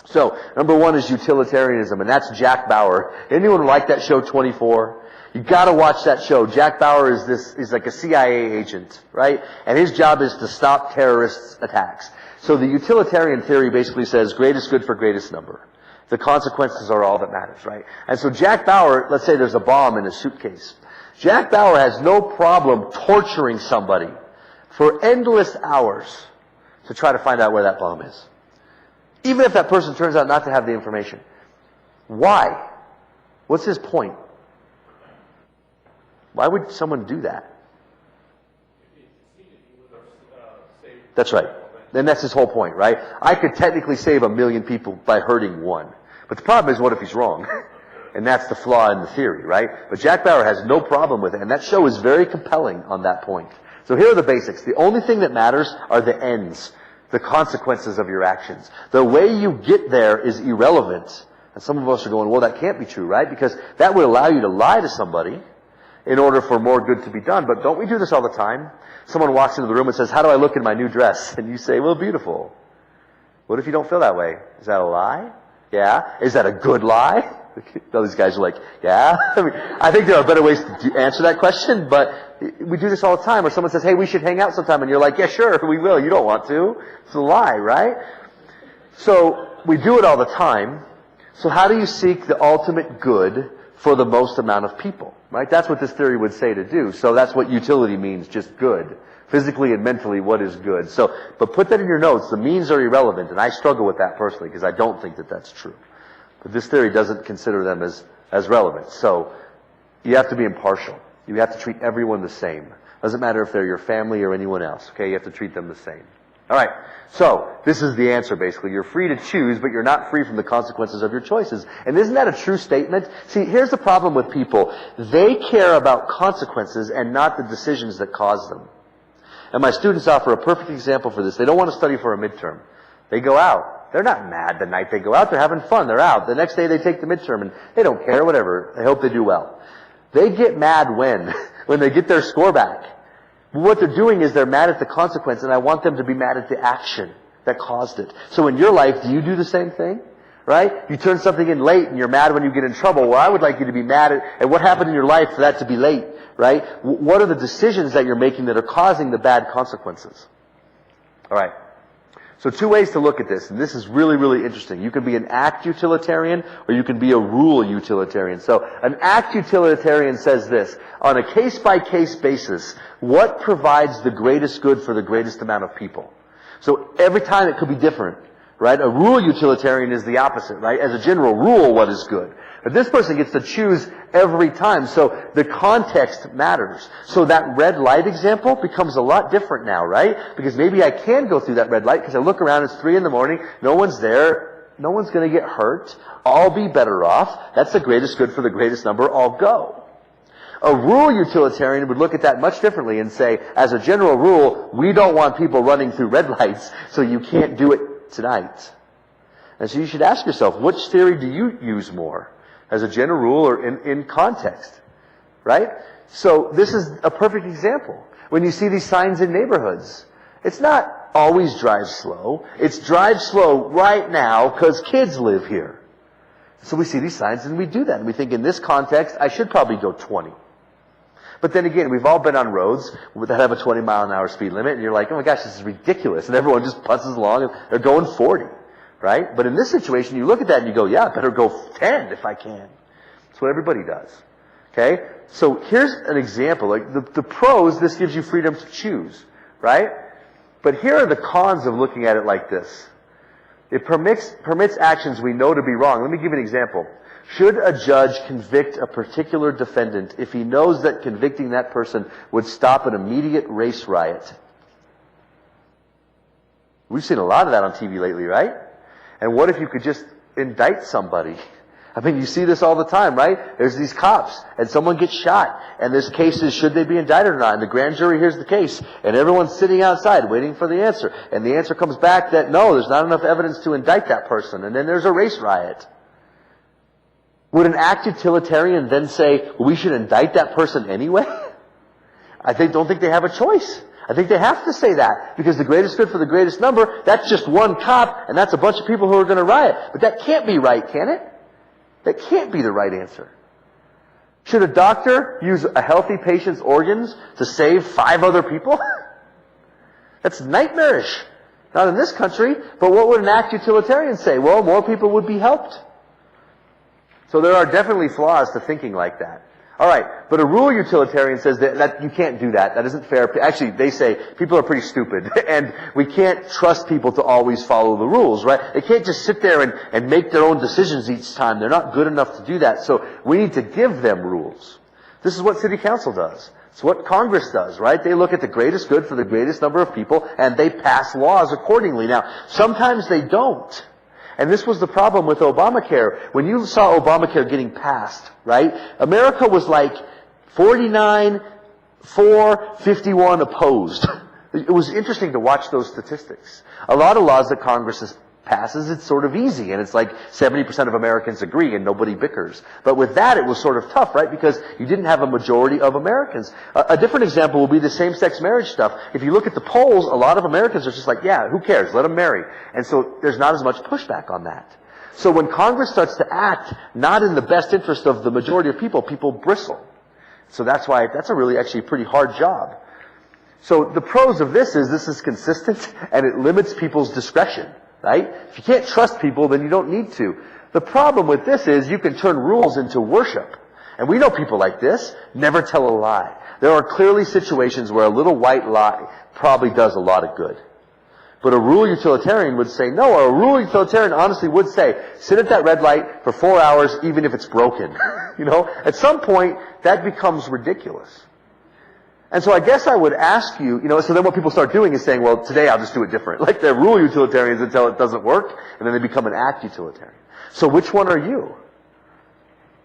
Speaker 2: So, number one is utilitarianism, and that's Jack Bauer. Anyone like that show 24? You gotta watch that show. Jack Bauer is like a CIA agent, right? And his job is to stop terrorists' attacks. So the utilitarian theory basically says greatest good for greatest number. The consequences are all that matters, right? And so Jack Bauer, let's say there's a bomb in a suitcase. Jack Bauer has no problem torturing somebody for endless hours to try to find out where that bomb is. Even if that person turns out not to have the information. Why? What's his point? Why would someone do that? That's right. And that's his whole point, right? I could technically save 1 million people by hurting one. But the problem is, what if he's wrong? And that's the flaw in the theory, right? But Jack Bauer has no problem with it, and that show is very compelling on that point. So here are the basics. The only thing that matters are the ends, the consequences of your actions. The way you get there is irrelevant. And some of us are going, well, that can't be true, right? Because that would allow you to lie to somebody in order for more good to be done. But don't we do this all the time? Someone walks into the room and says, how do I look in my new dress? And you say, well, beautiful. What if you don't feel that way? Is that a lie? Yeah. Is that a good lie? All these guys are like, yeah. I think there are better ways to answer that question, but we do this all the time. Or someone says, hey, we should hang out sometime. And you're like, yeah, sure, we will. You don't want to. It's a lie, right? So we do it all the time. So how do you seek the ultimate good for the most amount of people, right? That's what this theory would say to do. So that's what utility means, just good. Physically and mentally, what is good? So, but put that in your notes. The means are irrelevant, and I struggle with that personally because I don't think that that's true. But this theory doesn't consider them as relevant. So you have to be impartial. You have to treat everyone the same. Doesn't matter if they're your family or anyone else, okay? You have to treat them the same. All right. So this is the answer, basically. You're free to choose, but you're not free from the consequences of your choices. And isn't that a true statement? See, here's the problem with people. They care about consequences and not the decisions that cause them. And my students offer a perfect example for this. They don't want to study for a midterm. They go out. They're not mad the night they go out. They're having fun. They're out. The next day they take the midterm and they don't care, whatever. They hope they do well. They get mad when? When they get their score back. What they're doing is they're mad at the consequence, and I want them to be mad at the action that caused it. So in your life, do you do the same thing? Right? You turn something in late and you're mad when you get in trouble. Well, I would like you to be mad at what happened in your life for that to be late. Right? What are the decisions that you're making that are causing the bad consequences? All right. So 2 ways to look at this, and this is really, really interesting. You can be an act utilitarian, or you can be a rule utilitarian. So an act utilitarian says this: on a case-by-case basis, what provides the greatest good for the greatest amount of people? So every time it could be different, right? A rule utilitarian is the opposite, right? As a general rule, what is good? But this person gets to choose every time. So the context matters. So that red light example becomes a lot different now, right? Because maybe I can go through that red light because I look around, it's 3 a.m, no one's there, no one's going to get hurt, I'll be better off, that's the greatest good for the greatest number, I'll go. A rule utilitarian would look at that much differently and say, as a general rule, we don't want people running through red lights, so you can't do it tonight. And so you should ask yourself, which theory do you use more? As a general rule or in context, right? So this is a perfect example. When you see these signs in neighborhoods, it's not always drive slow. It's drive slow right now because kids live here. So we see these signs and we do that. And we think in this context, I should probably go 20. But then again, we've all been on roads that have a 20-mile-an-hour speed limit, and you're like, oh my gosh, this is ridiculous. And everyone just buzzes along and they're going 40. Right? But in this situation, you look at that and you go, yeah, I better go 10 if I can. That's what everybody does. Okay? So here's an example. Like the pros, this gives you freedom to choose. Right? But here are the cons of looking at it like this. It permits actions we know to be wrong. Let me give you an example. Should a judge convict a particular defendant if he knows that convicting that person would stop an immediate race riot? We've seen a lot of that on TV lately, right? And what if you could just indict somebody? I mean, you see this all the time, right? There's these cops, and someone gets shot, and this case is, should they be indicted or not? And the grand jury hears the case, and everyone's sitting outside waiting for the answer. And the answer comes back that, no, there's not enough evidence to indict that person, and then there's a race riot. Would an act utilitarian then say, well, we should indict that person anyway? Don't think they have a choice. I think they have to say that, because the greatest good for the greatest number, that's just one cop, and that's a bunch of people who are going to riot. But that can't be right, can it? That can't be the right answer. Should a doctor use a healthy patient's organs to save 5 other people? That's nightmarish. Not in this country, but what would an act utilitarian say? Well, more people would be helped. So there are definitely flaws to thinking like that. All right, but a rule utilitarian says that you can't do that. That isn't fair. Actually, they say people are pretty stupid, and we can't trust people to always follow the rules, right? They can't just sit there and make their own decisions each time. They're not good enough to do that. So we need to give them rules. This is what city council does. It's what Congress does, right? They look at the greatest good for the greatest number of people, and they pass laws accordingly. Now, sometimes they don't. And this was the problem with Obamacare. When you saw Obamacare getting passed, right? America was like 49, 4, 51 opposed. It was interesting to watch those statistics. A lot of laws that Congress passes, it's sort of easy, and it's like 70% of Americans agree and nobody bickers. But with that, it was sort of tough, right? Because you didn't have a majority of Americans. A different example will be the same-sex marriage stuff. If you look at the polls, a lot of Americans are just like, yeah, who cares? Let them marry. And so there's not as much pushback on that. So when Congress starts to act not in the best interest of the majority of people, people bristle. So that's why, that's a really actually pretty hard job. So the pros of this is consistent and it limits people's discretion. Right? If you can't trust people, then you don't need to. The problem with this is you can turn rules into worship. And we know people like this. Never tell a lie. There are clearly situations where a little white lie probably does a lot of good. But a rule utilitarian would say no, or a rule utilitarian honestly would say, sit at that red light for 4 hours even if it's broken. You know, at some point, that becomes ridiculous. And so I guess I would ask you, so then what people start doing is saying, well, today I'll just do it different. Like they're rule utilitarians until it doesn't work, and then they become an act utilitarian. So which one are you?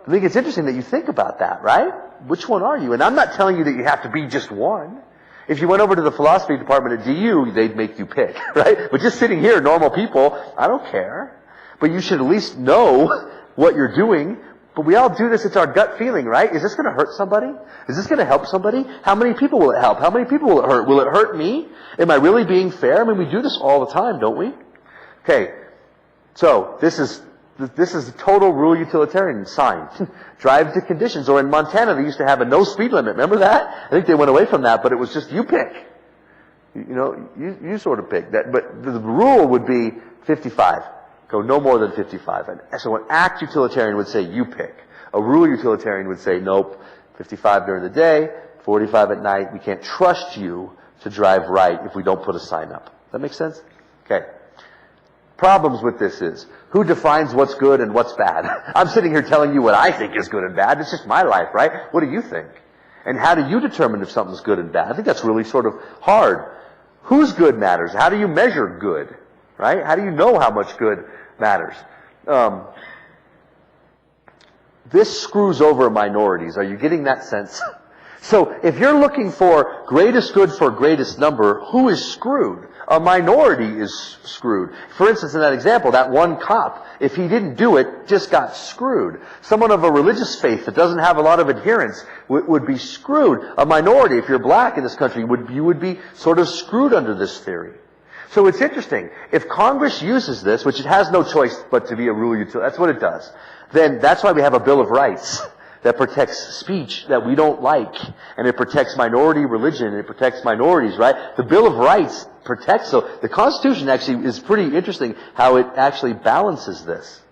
Speaker 2: I think it's interesting that you think about that, right? Which one are you? And I'm not telling you that you have to be just one. If you went over to the philosophy department at DU, they'd make you pick, right? But just sitting here, normal people, I don't care. But you should at least know what you're doing. But we all do this, it's our gut feeling, right? Is this going to hurt somebody? Is this going to help somebody? How many people will it help? How many people will it hurt? Will it hurt me? Am I really being fair? I mean, we do this all the time, don't we? Okay, so this is the total rule utilitarian sign. Drive to conditions. Or in Montana, they used to have a no speed limit. Remember that? I think they went away from that, but it was just you pick. You sort of pick that. But the rule would be 55. Go no more than 55. And so an act utilitarian would say, you pick. A rule utilitarian would say, nope, 55 during the day, 45 at night. We can't trust you to drive right if we don't put a sign up. Does that make sense? Okay. Problems with this is, who defines what's good and what's bad? I'm sitting here telling you what I think is good and bad. It's just my life, right? What do you think? And how do you determine if something's good and bad? I think that's really sort of hard. Whose good matters? How do you measure good? Right? How do you know how much good matters? This screws over minorities. Are you getting that sense? So if you're looking for greatest good for greatest number, who is screwed? A minority is screwed. For instance, in that example, that one cop, if he didn't do it, just got screwed. Someone of a religious faith that doesn't have a lot of adherents would be screwed. A minority, if you're black in this country, you would be sort of screwed under this theory. So it's interesting. If Congress uses this, which it has no choice but to be a rule utility, that's what it does, then that's why we have a Bill of Rights that protects speech that we don't like, and it protects minority religion, and it protects minorities, right? The Bill of Rights protects, so the Constitution actually is pretty interesting how it actually balances this.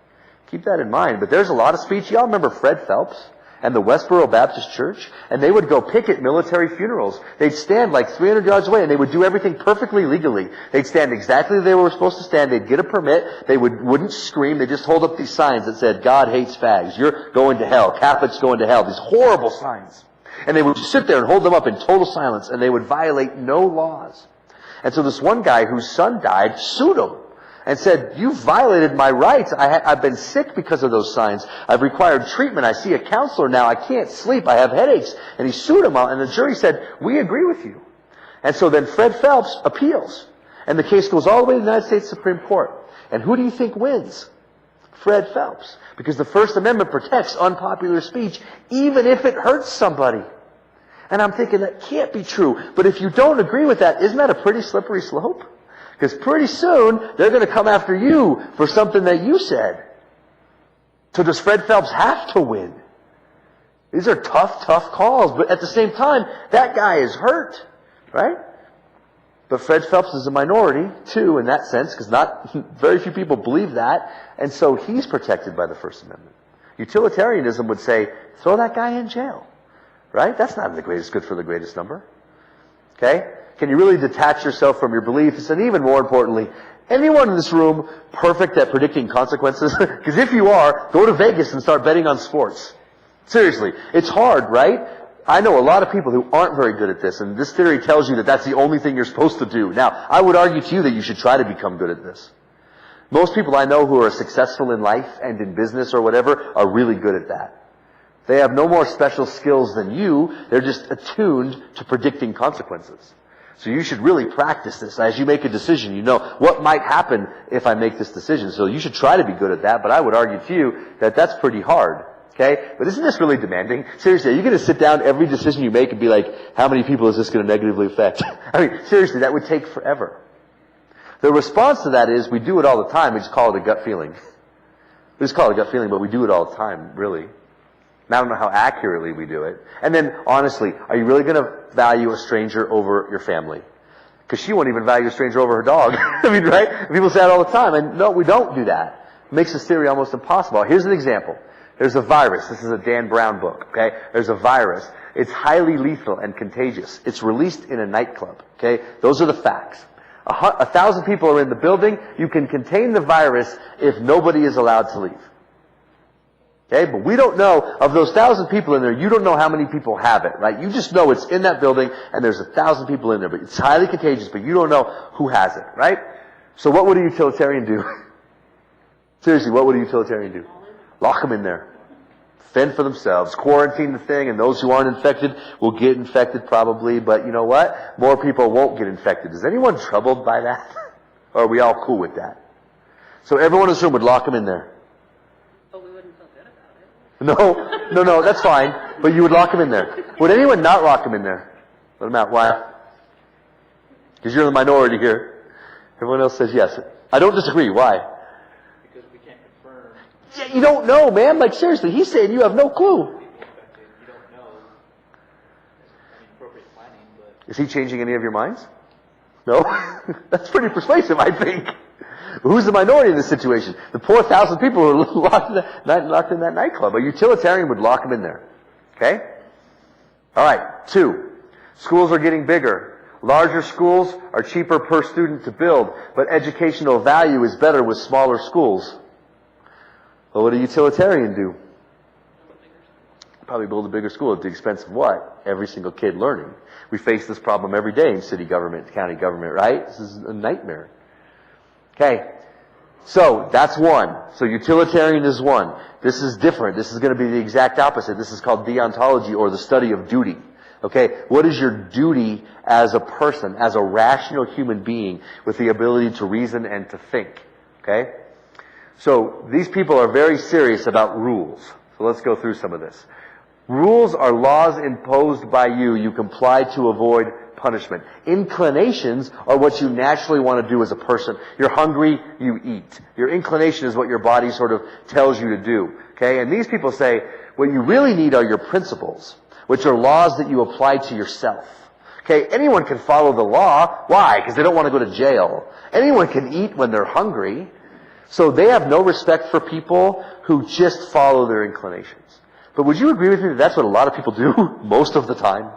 Speaker 2: Keep that in mind. But there's a lot of speech. Y'all remember Fred Phelps and the Westboro Baptist Church? And they would go picket military funerals. They'd stand like 300 yards away, and they would do everything perfectly legally. They'd stand exactly where they were supposed to stand. They'd get a permit. They wouldn't scream. They'd just hold up these signs that said, God hates fags. You're going to hell. Catholics going to hell. These horrible signs. And they would sit there and hold them up in total silence, and they would violate no laws. And so this one guy whose son died sued him and said, you violated my rights. I've been sick because of those signs. I've required treatment. I see a counselor now. I can't sleep. I have headaches. And he sued him out, and the jury said, we agree with you. And so then Fred Phelps appeals. And the case goes all the way to the United States Supreme Court. And who do you think wins? Fred Phelps. Because the First Amendment protects unpopular speech, even if it hurts somebody. And I'm thinking, that can't be true. But if you don't agree with that, isn't that a pretty slippery slope? Because pretty soon, they're going to come after you for something that you said. So does Fred Phelps have to win? These are tough calls. But at the same time, that guy is hurt, right? But Fred Phelps is a minority, too, in that sense, because not very few people believe that. And so he's protected by the First Amendment. Utilitarianism would say, throw that guy in jail. Right? That's not the greatest good for the greatest number. Okay? Can you really detach yourself from your beliefs? And even more importantly, anyone in this room perfect at predicting consequences? Because if you are, go to Vegas and start betting on sports. Seriously. It's hard, right? I know a lot of people who aren't very good at this, and this theory tells you that that's the only thing you're supposed to do. Now, I would argue to you that you should try to become good at this. Most people I know who are successful in life and in business or whatever are really good at that. They have no more special skills than you. They're just attuned to predicting consequences. So you should really practice this. As you make a decision, you know what might happen if I make this decision. So you should try to be good at that, but I would argue to you that that's pretty hard. Okay? But isn't this really demanding? Seriously, are you going to sit down every decision you make and be like, how many people is this going to negatively affect? I mean, seriously, that would take forever. The response to that is we do it all the time. We just call it a gut feeling. We just call it a gut feeling, but we do it all the time, really. And I don't know how accurately we do it. And then, honestly, are you really going to value a stranger over your family? Because she won't even value a stranger over her dog. I mean, right? People say that all the time. And no, we don't do that. It makes this theory almost impossible. Here's an example. There's a virus. This is a Dan Brown book, okay? There's a virus. It's highly lethal and contagious. It's released in a nightclub, okay? Those are the facts. 1,000 people are in the building. You can contain the virus if nobody is allowed to leave. Okay? But we don't know, of those 1,000 people in there, you don't know how many people have it, right? You just know it's in that building and there's 1,000 people in there, but it's highly contagious, but you don't know who has it, right? So what would a utilitarian do? Seriously, what would a utilitarian do? Lock them in there. Fend for themselves. Quarantine the thing, and those who aren't infected will get infected probably, but you know what? More people won't get infected. Is anyone troubled by that? Or are we all cool with that? So everyone in this room would lock them in there.
Speaker 6: But we wouldn't feel good about it.
Speaker 2: No, that's fine. But you would lock them in there. Would anyone not lock them in there? Let them out. Why? Because you're the minority here. Everyone else says yes. I don't disagree. Why?
Speaker 7: Because we can't confirm.
Speaker 2: Yeah, you don't know, man. Like, seriously, he's saying you have no clue.
Speaker 7: People affected. You don't know. I mean, appropriate planning, but
Speaker 2: Is he changing any of your minds? No? That's pretty persuasive, I think. Who's the minority in this situation? The poor 1,000 people who are locked in that nightclub. A utilitarian would lock them in there. Okay? All right. 2. Schools are getting bigger. Larger schools are cheaper per student to build, but educational value is better with smaller schools. Well, what do a utilitarian do? Probably build a bigger school at the expense of what? Every single kid learning. We face this problem every day in city government, county government, right? This is a nightmare. Okay. So, that's one. So utilitarian is one. This is different. This is going to be the exact opposite. This is called deontology, or the study of duty. Okay? What is your duty as a person, as a rational human being with the ability to reason and to think? Okay? So, these people are very serious about rules. So let's go through some of this. Rules are laws imposed by you. You comply to avoid punishment. Inclinations are what you naturally want to do as a person. You're hungry, you eat. Your inclination is what your body sort of tells you to do. Okay? And these people say, what you really need are your principles, which are laws that you apply to yourself. Okay? Anyone can follow the law. Why? Because they don't want to go to jail. Anyone can eat when they're hungry. So they have no respect for people who just follow their inclinations. But would you agree with me that that's what a lot of people do most of the time?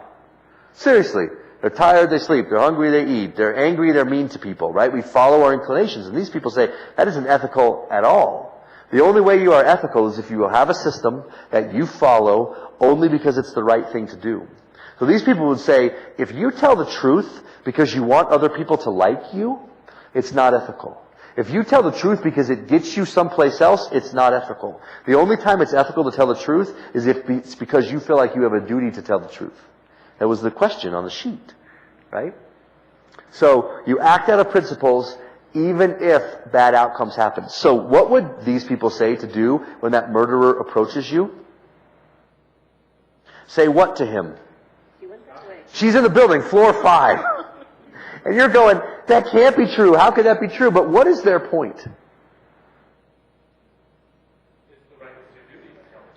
Speaker 2: Seriously. They're tired, they sleep. They're hungry, they eat. They're angry, they're mean to people, right? We follow our inclinations. And these people say, that isn't ethical at all. The only way you are ethical is if you have a system that you follow only because it's the right thing to do. So these people would say, if you tell the truth because you want other people to like you, it's not ethical. If you tell the truth because it gets you someplace else, it's not ethical. The only time it's ethical to tell the truth is if it's because you feel like you have a duty to tell the truth. That was the question on the sheet, right? So you act out of principles even if bad outcomes happen. So what would these people say to do when that murderer approaches you? Say what to him?
Speaker 5: She went that way.
Speaker 2: She's in the building, floor 5. And you're going, that can't be true. How could that be true? But what is their point?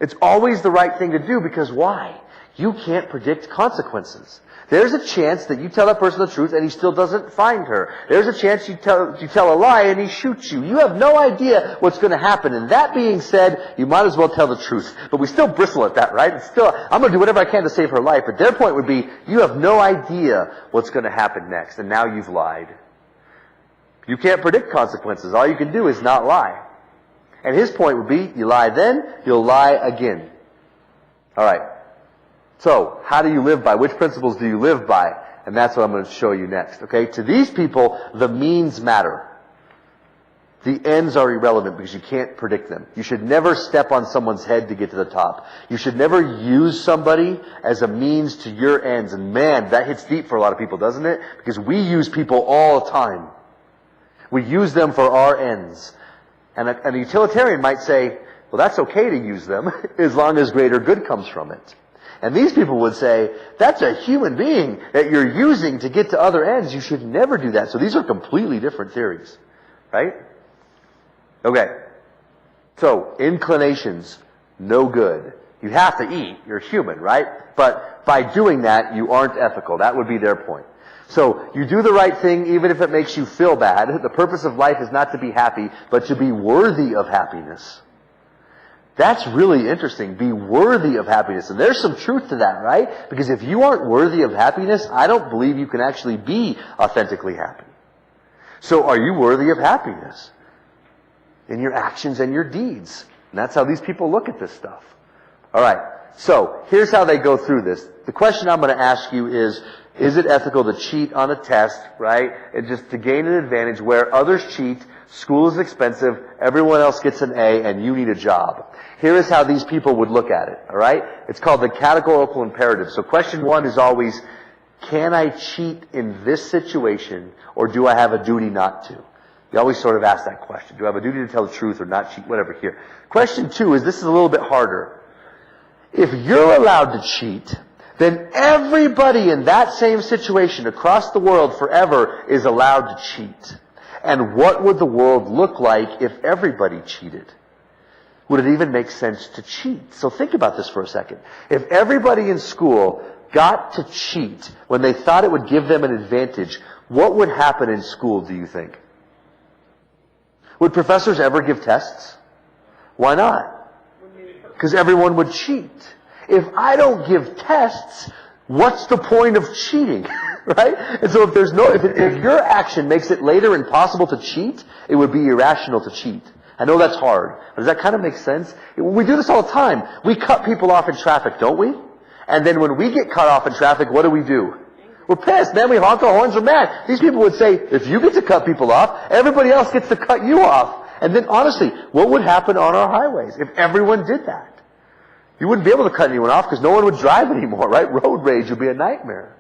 Speaker 2: It's always the right thing to do, because why? You can't predict consequences. There's a chance that you tell that person the truth and he still doesn't find her. There's a chance you tell a lie and he shoots you. You have no idea what's going to happen. And that being said, you might as well tell the truth. But we still bristle at that, right? It's still, I'm going to do whatever I can to save her life. But their point would be, you have no idea what's going to happen next, and now you've lied. You can't predict consequences. All you can do is not lie. And his point would be, you lie then, you'll lie again. All right. So, how do you live by? Which principles do you live by? And that's what I'm going to show you next, okay? To these people, the means matter. The ends are irrelevant because you can't predict them. You should never step on someone's head to get to the top. You should never use somebody as a means to your ends. And man, that hits deep for a lot of people, doesn't it? Because we use people all the time. We use them for our ends. And a utilitarian might say, well, that's okay to use them as long as greater good comes from it. And these people would say, that's a human being that you're using to get to other ends. You should never do that. So these are completely different theories, right? Okay. So, inclinations, no good. You have to eat. You're human, right? But by doing that, you aren't ethical. That would be their point. So, you do the right thing even if it makes you feel bad. The purpose of life is not to be happy, but to be worthy of happiness. That's really interesting. Be worthy of happiness. And there's some truth to that, right? Because if you aren't worthy of happiness, I don't believe you can actually be authentically happy. So, are you worthy of happiness? In your actions and your deeds. And that's how these people look at this stuff. Alright, so here's how they go through this. The question I'm going to ask you is it ethical to cheat on a test, right? And just to gain an advantage where others cheat, school is expensive, everyone else gets an A, and you need a job. Here is how these people would look at it, alright? It's called the categorical imperative. So question 1 is always, can I cheat in this situation, or do I have a duty not to? You always sort of ask that question. Do I have a duty to tell the truth or not cheat? Whatever here. Question 2 is, this is a little bit harder. If you're allowed to cheat, then everybody in that same situation across the world forever is allowed to cheat. And what would the world look like if everybody cheated? Would it even make sense to cheat? So think about this for a second. If everybody in school got to cheat when they thought it would give them an advantage, what would happen in school, do you think? Would professors ever give tests? Why not? Because everyone would cheat. If I don't give tests, what's the point of cheating? Right? And so if your action makes it later impossible to cheat, it would be irrational to cheat. I know that's hard. But does that kind of make sense? We do this all the time. We cut people off in traffic, don't we? And then when we get cut off in traffic, what do? We're pissed, man. We honk our horns, we're mad. These people would say, if you get to cut people off, everybody else gets to cut you off. And then honestly, what would happen on our highways if everyone did that? You wouldn't be able to cut anyone off because no one would drive anymore, right? Road rage would be a nightmare.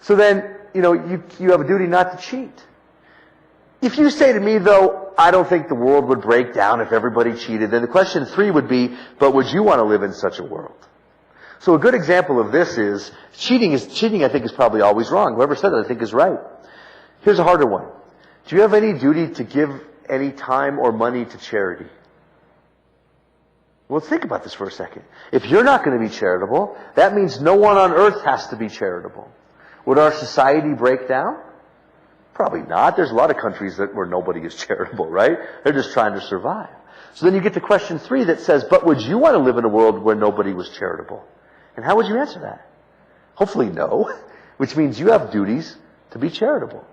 Speaker 2: So then, you have a duty not to cheat. If you say to me, though, I don't think the world would break down if everybody cheated, then the question 3 would be, but would you want to live in such a world? So a good example of this is, cheating I think is probably always wrong. Whoever said that I think is right. Here's a harder one. Do you have any duty to give any time or money to charity? Well, think about this for a second. If you're not going to be charitable, that means no one on earth has to be charitable. Would our society break down? Probably not. There's a lot of countries where nobody is charitable, right? They're just trying to survive. So then you get to question 3 that says, but would you want to live in a world where nobody was charitable? And how would you answer that? Hopefully no, which means you have duties to be charitable.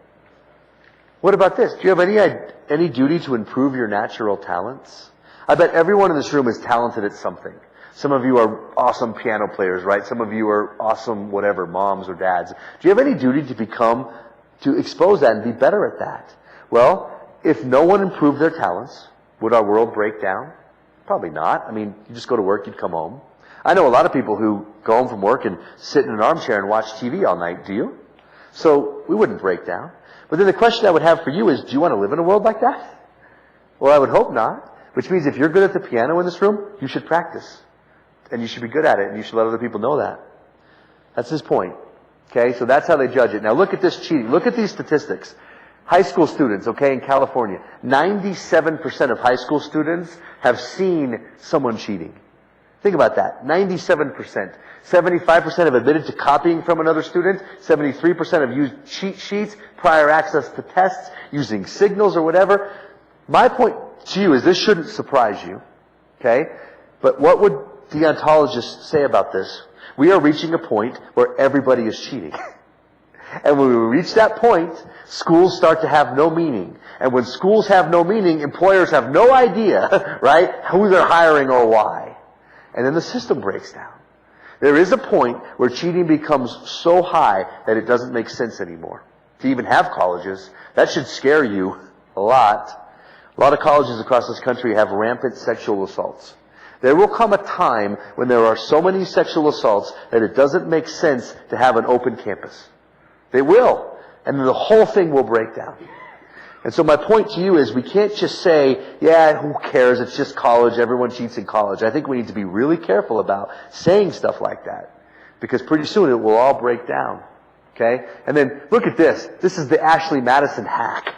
Speaker 2: What about this? Do you have any duty to improve your natural talents? I bet everyone in this room is talented at something. Some of you are awesome piano players, right? Some of you are awesome whatever, moms or dads. Do you have any duty to expose that and be better at that? Well, if no one improved their talents, would our world break down? Probably not. I mean, you just go to work, you'd come home. I know a lot of people who go home from work and sit in an armchair and watch TV all night. Do you? So we wouldn't break down. But then the question I would have for you is, do you want to live in a world like that? Well, I would hope not. Which means if you're good at the piano in this room, you should practice. And you should be good at it, and you should let other people know that. That's his point. Okay, so that's how they judge it. Now look at this cheating. Look at these statistics. High school students, okay, in California, 97% of high school students have seen someone cheating. Think about that. 97%. 75% have admitted to copying from another student. 73% have used cheat sheets, prior access to tests, using signals or whatever. My point to you is this shouldn't surprise you. Okay? But what would deontologists say about this? We are reaching a point where everybody is cheating. And when we reach that point, schools start to have no meaning. And when schools have no meaning, employers have no idea, right, who they're hiring or why. And then the system breaks down. There is a point where cheating becomes so high that it doesn't make sense anymore. To even have colleges, that should scare you a lot. A lot of colleges across this country have rampant sexual assaults. There will come a time when there are so many sexual assaults that it doesn't make sense to have an open campus. They will. And the whole thing will break down. And so my point to you is we can't just say, yeah, who cares? It's just college. Everyone cheats in college. I think we need to be really careful about saying stuff like that. Because pretty soon it will all break down. Okay? And then look at this. This is the Ashley Madison hack.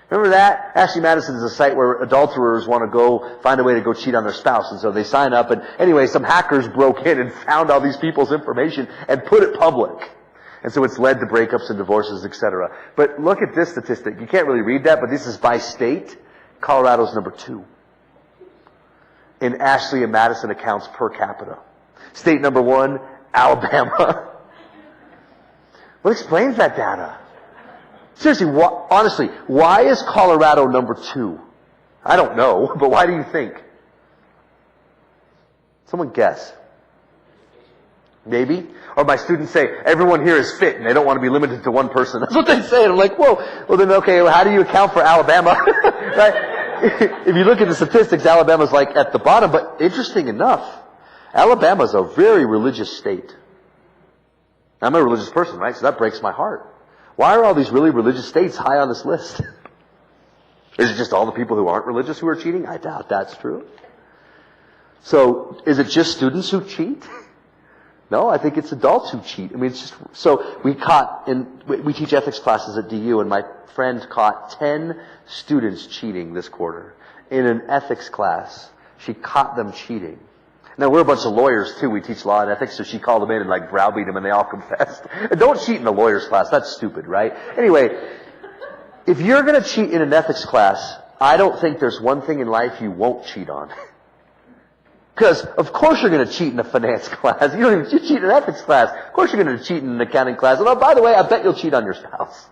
Speaker 2: Remember that? Ashley Madison is a site where adulterers want to go find a way to go cheat on their spouse. And so they sign up. And anyway, some hackers broke in and found all these people's information and put it public. And so it's led to breakups and divorces, etc. But look at this statistic. You can't really read that, but this is by state. Colorado's number 2 in Ashley and Madison accounts per capita. State number 1, Alabama. What explains that data? Seriously, honestly, why is Colorado number 2? I don't know, but why do you think? Someone guess. Maybe? Or my students say, everyone here is fit and they don't want to be limited to one person. That's what they say. And I'm like, whoa. Well then, okay, well, how do you account for Alabama? Right? If you look at the statistics, Alabama's like at the bottom. But interesting enough, Alabama's a very religious state. I'm a religious person, right? So that breaks my heart. Why are all these really religious states high on this list? Is it just all the people who aren't religious who are cheating? I doubt that's true. So, is it just students who cheat? No, I think it's adults who cheat. I mean, it's just, so we teach ethics classes at DU, and my friend caught 10 students cheating this quarter. In an ethics class, she caught them cheating. Now, we're a bunch of lawyers too. We teach law and ethics, so she called them in and like browbeat them, and they all confessed. Don't cheat in a lawyer's class. That's stupid, right? Anyway, if you're gonna cheat in an ethics class, I don't think there's one thing in life you won't cheat on. Because, of course you're going to cheat in a finance class. You cheat in an ethics class. Of course you're going to cheat in an accounting class. And oh, by the way, I bet you'll cheat on your spouse.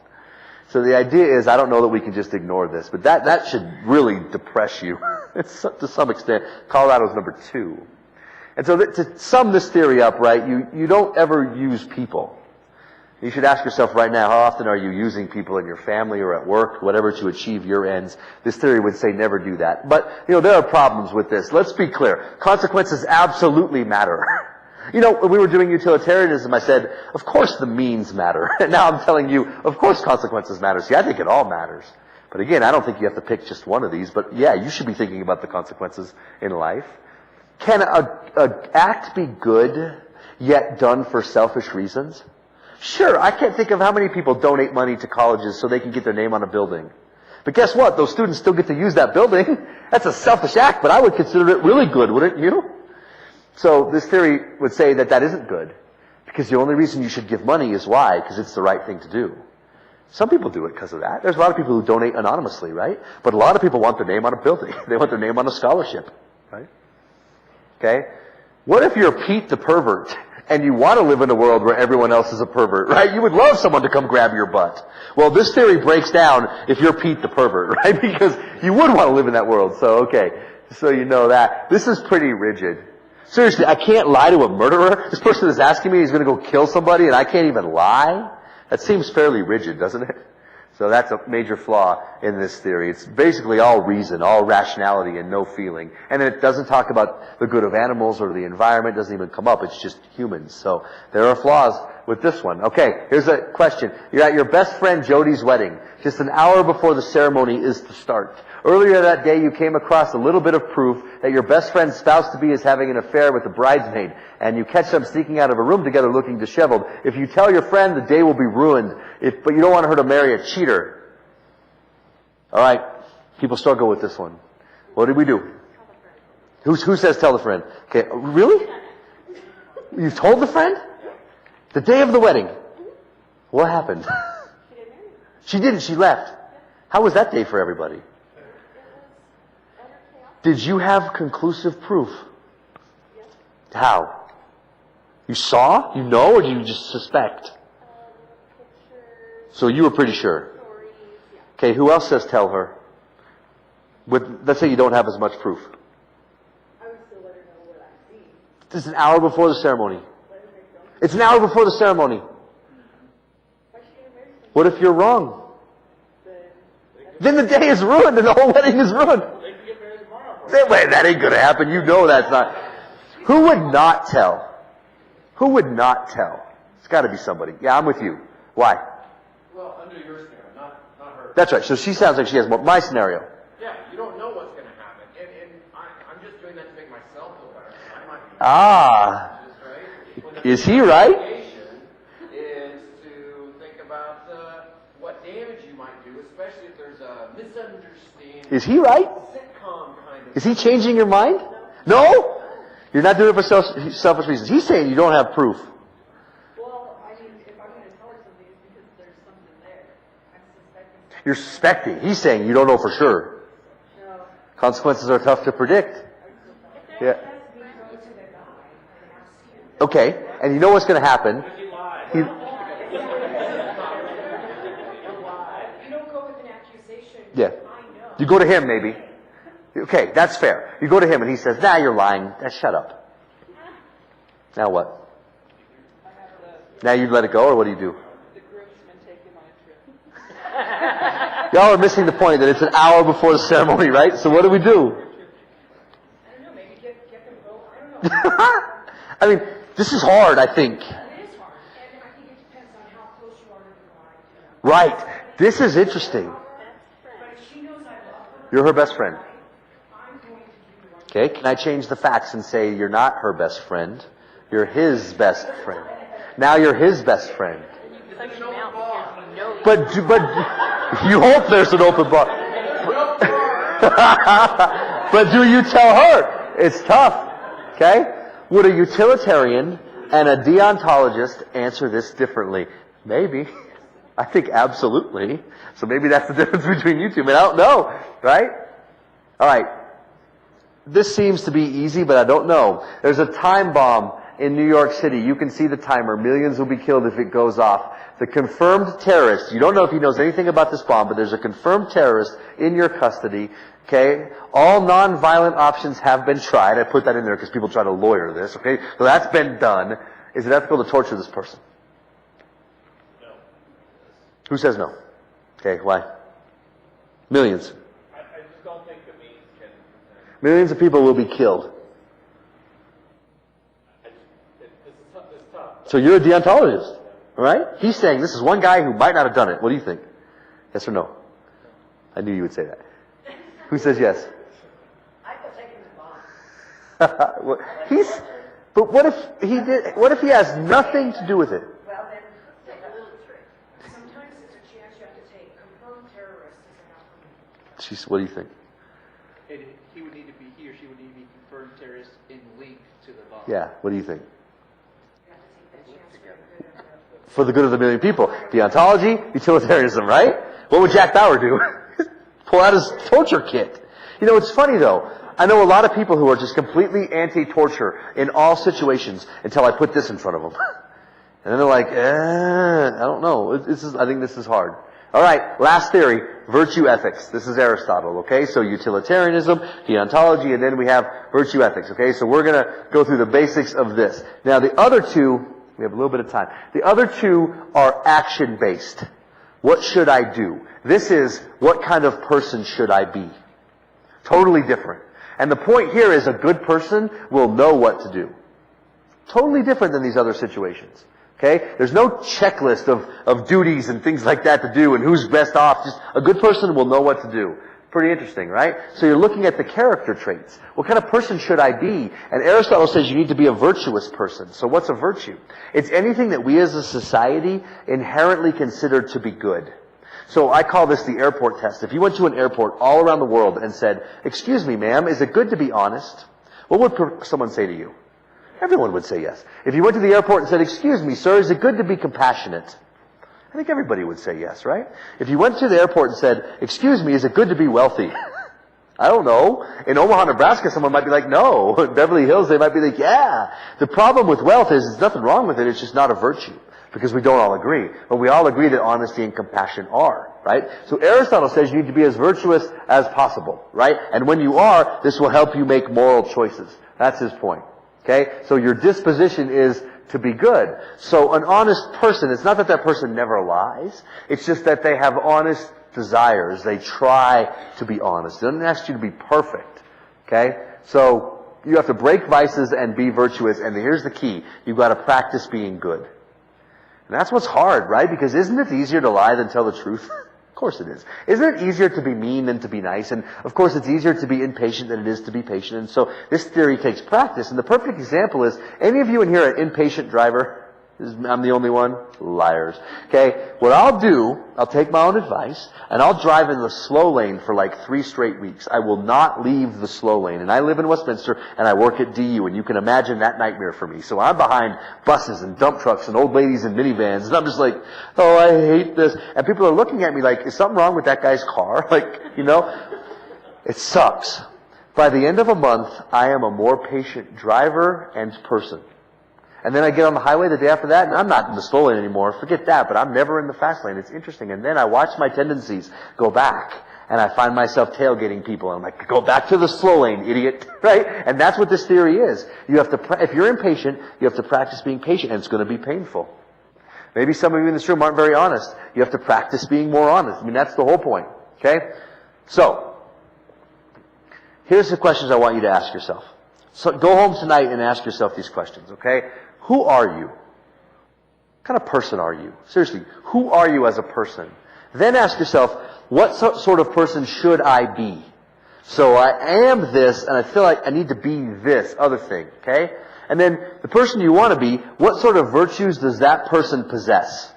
Speaker 2: So the idea is, I don't know that we can just ignore this, but that should really depress you. To some extent. Colorado's number 2. And so to sum this theory up, right, you don't ever use people. You should ask yourself right now, how often are you using people in your family or at work, whatever, to achieve your ends? This theory would say never do that. But, there are problems with this. Let's be clear. Consequences absolutely matter. When we were doing utilitarianism, I said, of course the means matter. And now I'm telling you, of course consequences matter. See, I think it all matters. But again, I don't think you have to pick just one of these. But yeah, you should be thinking about the consequences in life. Can an act be good, yet done for selfish reasons? Sure, I can't think of how many people donate money to colleges so they can get their name on a building. But guess what? Those students still get to use that building. That's a selfish act, but I would consider it really good, wouldn't you? So this theory would say that isn't good. Because the only reason you should give money is why? Because it's the right thing to do. Some people do it because of that. There's a lot of people who donate anonymously, right? But a lot of people want their name on a building. They want their name on a scholarship, right? Okay? What if you're Pete the pervert? And you want to live in a world where everyone else is a pervert, right? You would love someone to come grab your butt. Well, this theory breaks down if you're Pete the pervert, right? Because you would want to live in that world. So, okay. So you know that. This is pretty rigid. Seriously, I can't lie to a murderer. This person is asking me he's going to go kill somebody and I can't even lie? That seems fairly rigid, doesn't it? So that's a major flaw in this theory. It's basically all reason, all rationality, and no feeling. And it doesn't talk about the good of animals or the environment. It doesn't even come up. It's just humans. So there are flaws with this one. Okay, here's a question. You're at your best friend Jody's wedding. Just an hour before the ceremony is to start. Earlier that day, you came across a little bit of proof that your best friend's spouse-to-be is having an affair with the bridesmaid, and you catch them sneaking out of a room together looking disheveled. If you tell your friend, the day will be ruined, but you don't want her to marry a cheater. All right, people struggle with this one. What did we do? Who says tell the friend? Okay, really? You've told the friend? The day of the wedding. What happened? She didn't, she left. How was that day for everybody? Did you have conclusive proof?
Speaker 5: Yes.
Speaker 2: How? You saw? You know? Or do you just suspect?
Speaker 5: Pictures,
Speaker 2: So you were pretty sure.
Speaker 5: stories, yeah.
Speaker 2: Okay, who else says tell her? Let's say you don't have as much proof.
Speaker 5: I would still let her know what I see.
Speaker 2: This is an hour before the ceremony.
Speaker 5: Well,
Speaker 2: It's an hour before the ceremony. What if you're wrong? Then the day is ruined and the whole wedding is ruined.
Speaker 4: They can get married tomorrow.
Speaker 2: Wait, that ain't gonna happen. You know that's not. Who would not tell? Who would not tell? It's gotta be somebody. Yeah, I'm with you. Why?
Speaker 3: Well, under your scenario, not her.
Speaker 2: That's right. So she sounds like she has more. My scenario.
Speaker 3: Yeah, you don't know what's going to happen. And I'm just doing that to make myself feel better. I might be
Speaker 2: Ah.
Speaker 3: right. When the
Speaker 2: Is he right?
Speaker 3: obligation is to think about what damage you might do, especially if there's a misunderstanding.
Speaker 2: Is he right?
Speaker 3: Sitcom kind of.
Speaker 2: Is he changing your mind? No? You're not doing it for selfish reasons. He's saying you don't have proof.
Speaker 8: Well, I mean, if I'm going to tell her something, it's because there's something there. I'm suspecting.
Speaker 2: You're suspecting. He's saying you don't know for sure.
Speaker 8: No.
Speaker 2: Consequences are tough to predict. Yeah.
Speaker 8: Has to be going to the guy and ask him.
Speaker 2: Okay. And you know what's going to happen?
Speaker 4: He lied.
Speaker 2: He,
Speaker 8: You don't go with an accusation.
Speaker 2: yeah.
Speaker 8: I know.
Speaker 2: You go to him, maybe. Okay, that's fair. You go to him and he says, nah, you're lying. Shut up. Now what? Now you let it go, or what do you do?
Speaker 8: The groomsmen take him on a trip.
Speaker 2: Y'all are missing the point that it's an hour before the ceremony, right? So what do we do?
Speaker 8: I don't know, maybe get them both. I don't know.
Speaker 2: I mean, this is hard, I think.
Speaker 8: It is hard. And I think it depends on how close you are to the bride.
Speaker 2: Right. This is interesting.
Speaker 8: But if she knows I love her,
Speaker 2: You're her best friend.
Speaker 8: I'm going to do what
Speaker 2: Okay, can I change the facts and say you're not her best friend? You're his best friend. Now you're his best friend.
Speaker 6: Close your mouth because you know
Speaker 2: But you hope there's an open bar. But do you tell her? It's tough. Okay? Would a utilitarian and a deontologist answer this differently? Maybe. I think absolutely. So maybe that's the difference between you two. I mean, I don't know. Right? All right. This seems to be easy, but I don't know. There's a time bomb in New York City. You can see the timer. Millions will be killed if it goes off. The confirmed terrorist, you don't know if he knows anything about this bomb, but there's a confirmed terrorist in your custody. Okay? All non-violent options have been tried. I put that in there because people try to lawyer this. Okay? So that's been done. Is it ethical to torture this person?
Speaker 4: No.
Speaker 2: Who says no? Okay, why? Millions.
Speaker 4: I just don't think the means can.
Speaker 2: Millions of people will be killed.
Speaker 4: This is tough.
Speaker 2: So you're a deontologist, all right? He's saying this is one guy who might not have done it. What do you think? Yes or no? I knew you would say that. Who says yes?
Speaker 8: I feel taking the bomb.
Speaker 2: Well, but what if he did? What if he has nothing to do with it?
Speaker 8: Well, then, take a little trick. Sometimes it's a chance you have to take. Confirmed terrorist is enough.
Speaker 2: What do you think?
Speaker 7: He would need to be, he or she would need to be confirmed terrorist in link to the bomb.
Speaker 2: Yeah. What do you think?
Speaker 8: You have to take that chance
Speaker 2: For the good of the million people. Deontology, utilitarianism, right? What would Jack Bauer do? Pull out his torture kit. You know, it's funny though. I know a lot of people who are just completely anti-torture in all situations until I put this in front of them. And then they're like, I don't know. I think this is hard. All right, last theory, virtue ethics. This is Aristotle, okay? So utilitarianism, deontology, and then we have virtue ethics, okay? So we're going to go through the basics of this. Now the other two, we have a little bit of time. The other two are action-based. What should I do? This is, what kind of person should I be? Totally different. And the point here is a good person will know what to do. Totally different than these other situations. Okay? There's no checklist of duties and things like that to do and who's best off. Just a good person will know what to do. Pretty interesting, right? So you're looking at the character traits. What kind of person should I be? And Aristotle says you need to be a virtuous person. So what's a virtue? It's anything that we as a society inherently consider to be good. So I call this the airport test. If you went to an airport all around the world and said, "Excuse me, ma'am, is it good to be honest?" What would someone say to you? Everyone would say yes. If you went to the airport and said, "Excuse me, sir, is it good to be compassionate?" I think everybody would say yes, right? If you went to the airport and said, "Excuse me, is it good to be wealthy?" I don't know. In Omaha, Nebraska, someone might be like, no. In Beverly Hills, they might be like, yeah. The problem with wealth is there's nothing wrong with it. It's just not a virtue. Because we don't all agree. But we all agree that honesty and compassion are, right? So Aristotle says you need to be as virtuous as possible, right? And when you are, this will help you make moral choices. That's his point. Okay? So your disposition is to be good. So an honest person, it's not that that person never lies. It's just that they have honest desires. They try to be honest. It doesn't ask you to be perfect. Okay? So you have to break vices and be virtuous. And here's the key. You've got to practice being good. And that's what's hard, right? Because isn't it easier to lie than tell the truth? Of course it is. Isn't it easier to be mean than to be nice? And of course it's easier to be impatient than it is to be patient. And so this theory takes practice. And the perfect example is, any of you in here an impatient driver? I'm the only one? Liars. Okay, what I'll do, I'll take my own advice, and I'll drive in the slow lane for like 3 straight weeks. I will not leave the slow lane. And I live in Westminster, and I work at DU, and you can imagine that nightmare for me. So I'm behind buses and dump trucks and old ladies in minivans, and I'm just like, oh, I hate this. And people are looking at me like, is something wrong with that guy's car? Like, you know, it sucks. By the end of a month, I am a more patient driver and person. And then I get on the highway the day after that, and I'm not in the slow lane anymore. Forget that, but I'm never in the fast lane. It's interesting. And then I watch my tendencies go back, and I find myself tailgating people. And I'm like, go back to the slow lane, idiot. Right? And that's what this theory is. You have to, if you're impatient, you have to practice being patient, and it's going to be painful. Maybe some of you in this room aren't very honest. You have to practice being more honest. I mean, that's the whole point. Okay? So, here's the questions I want you to ask yourself. So go home tonight and ask yourself these questions, okay? Who are you? What kind of person are you? Seriously, who are you as a person? Then ask yourself, what sort of person should I be? So I am this, and I feel like I need to be this other thing, okay? And then the person you want to be, what sort of virtues does that person possess?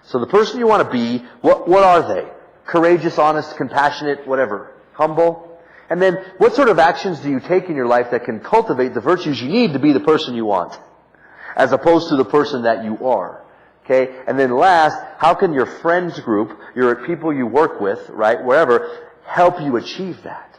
Speaker 2: So the person you want to be, what are they? Courageous, honest, compassionate, whatever. Humble? And then what sort of actions do you take in your life that can cultivate the virtues you need to be the person you want, as opposed to the person that you are? Okay? And then last, how can your friends group, your people you work with, right, wherever, help you achieve that?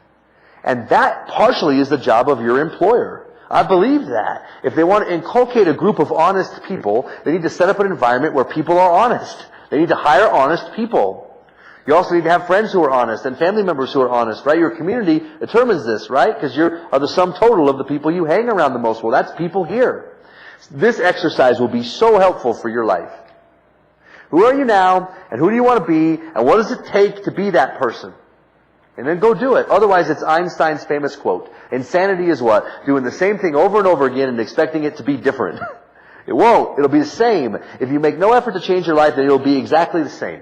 Speaker 2: And that partially is the job of your employer. I believe that. If they want to inculcate a group of honest people, they need to set up an environment where people are honest. They need to hire honest people. You also need to have friends who are honest and family members who are honest, right? Your community determines this, right? Because you are the sum total of the people you hang around the most. Well, that's people here. This exercise will be so helpful for your life. Who are you now, and who do you want to be, and what does it take to be that person? And then go do it. Otherwise, it's Einstein's famous quote. Insanity is what? Doing the same thing over and over again and expecting it to be different. It won't. It'll be the same. If you make no effort to change your life, then it'll be exactly the same.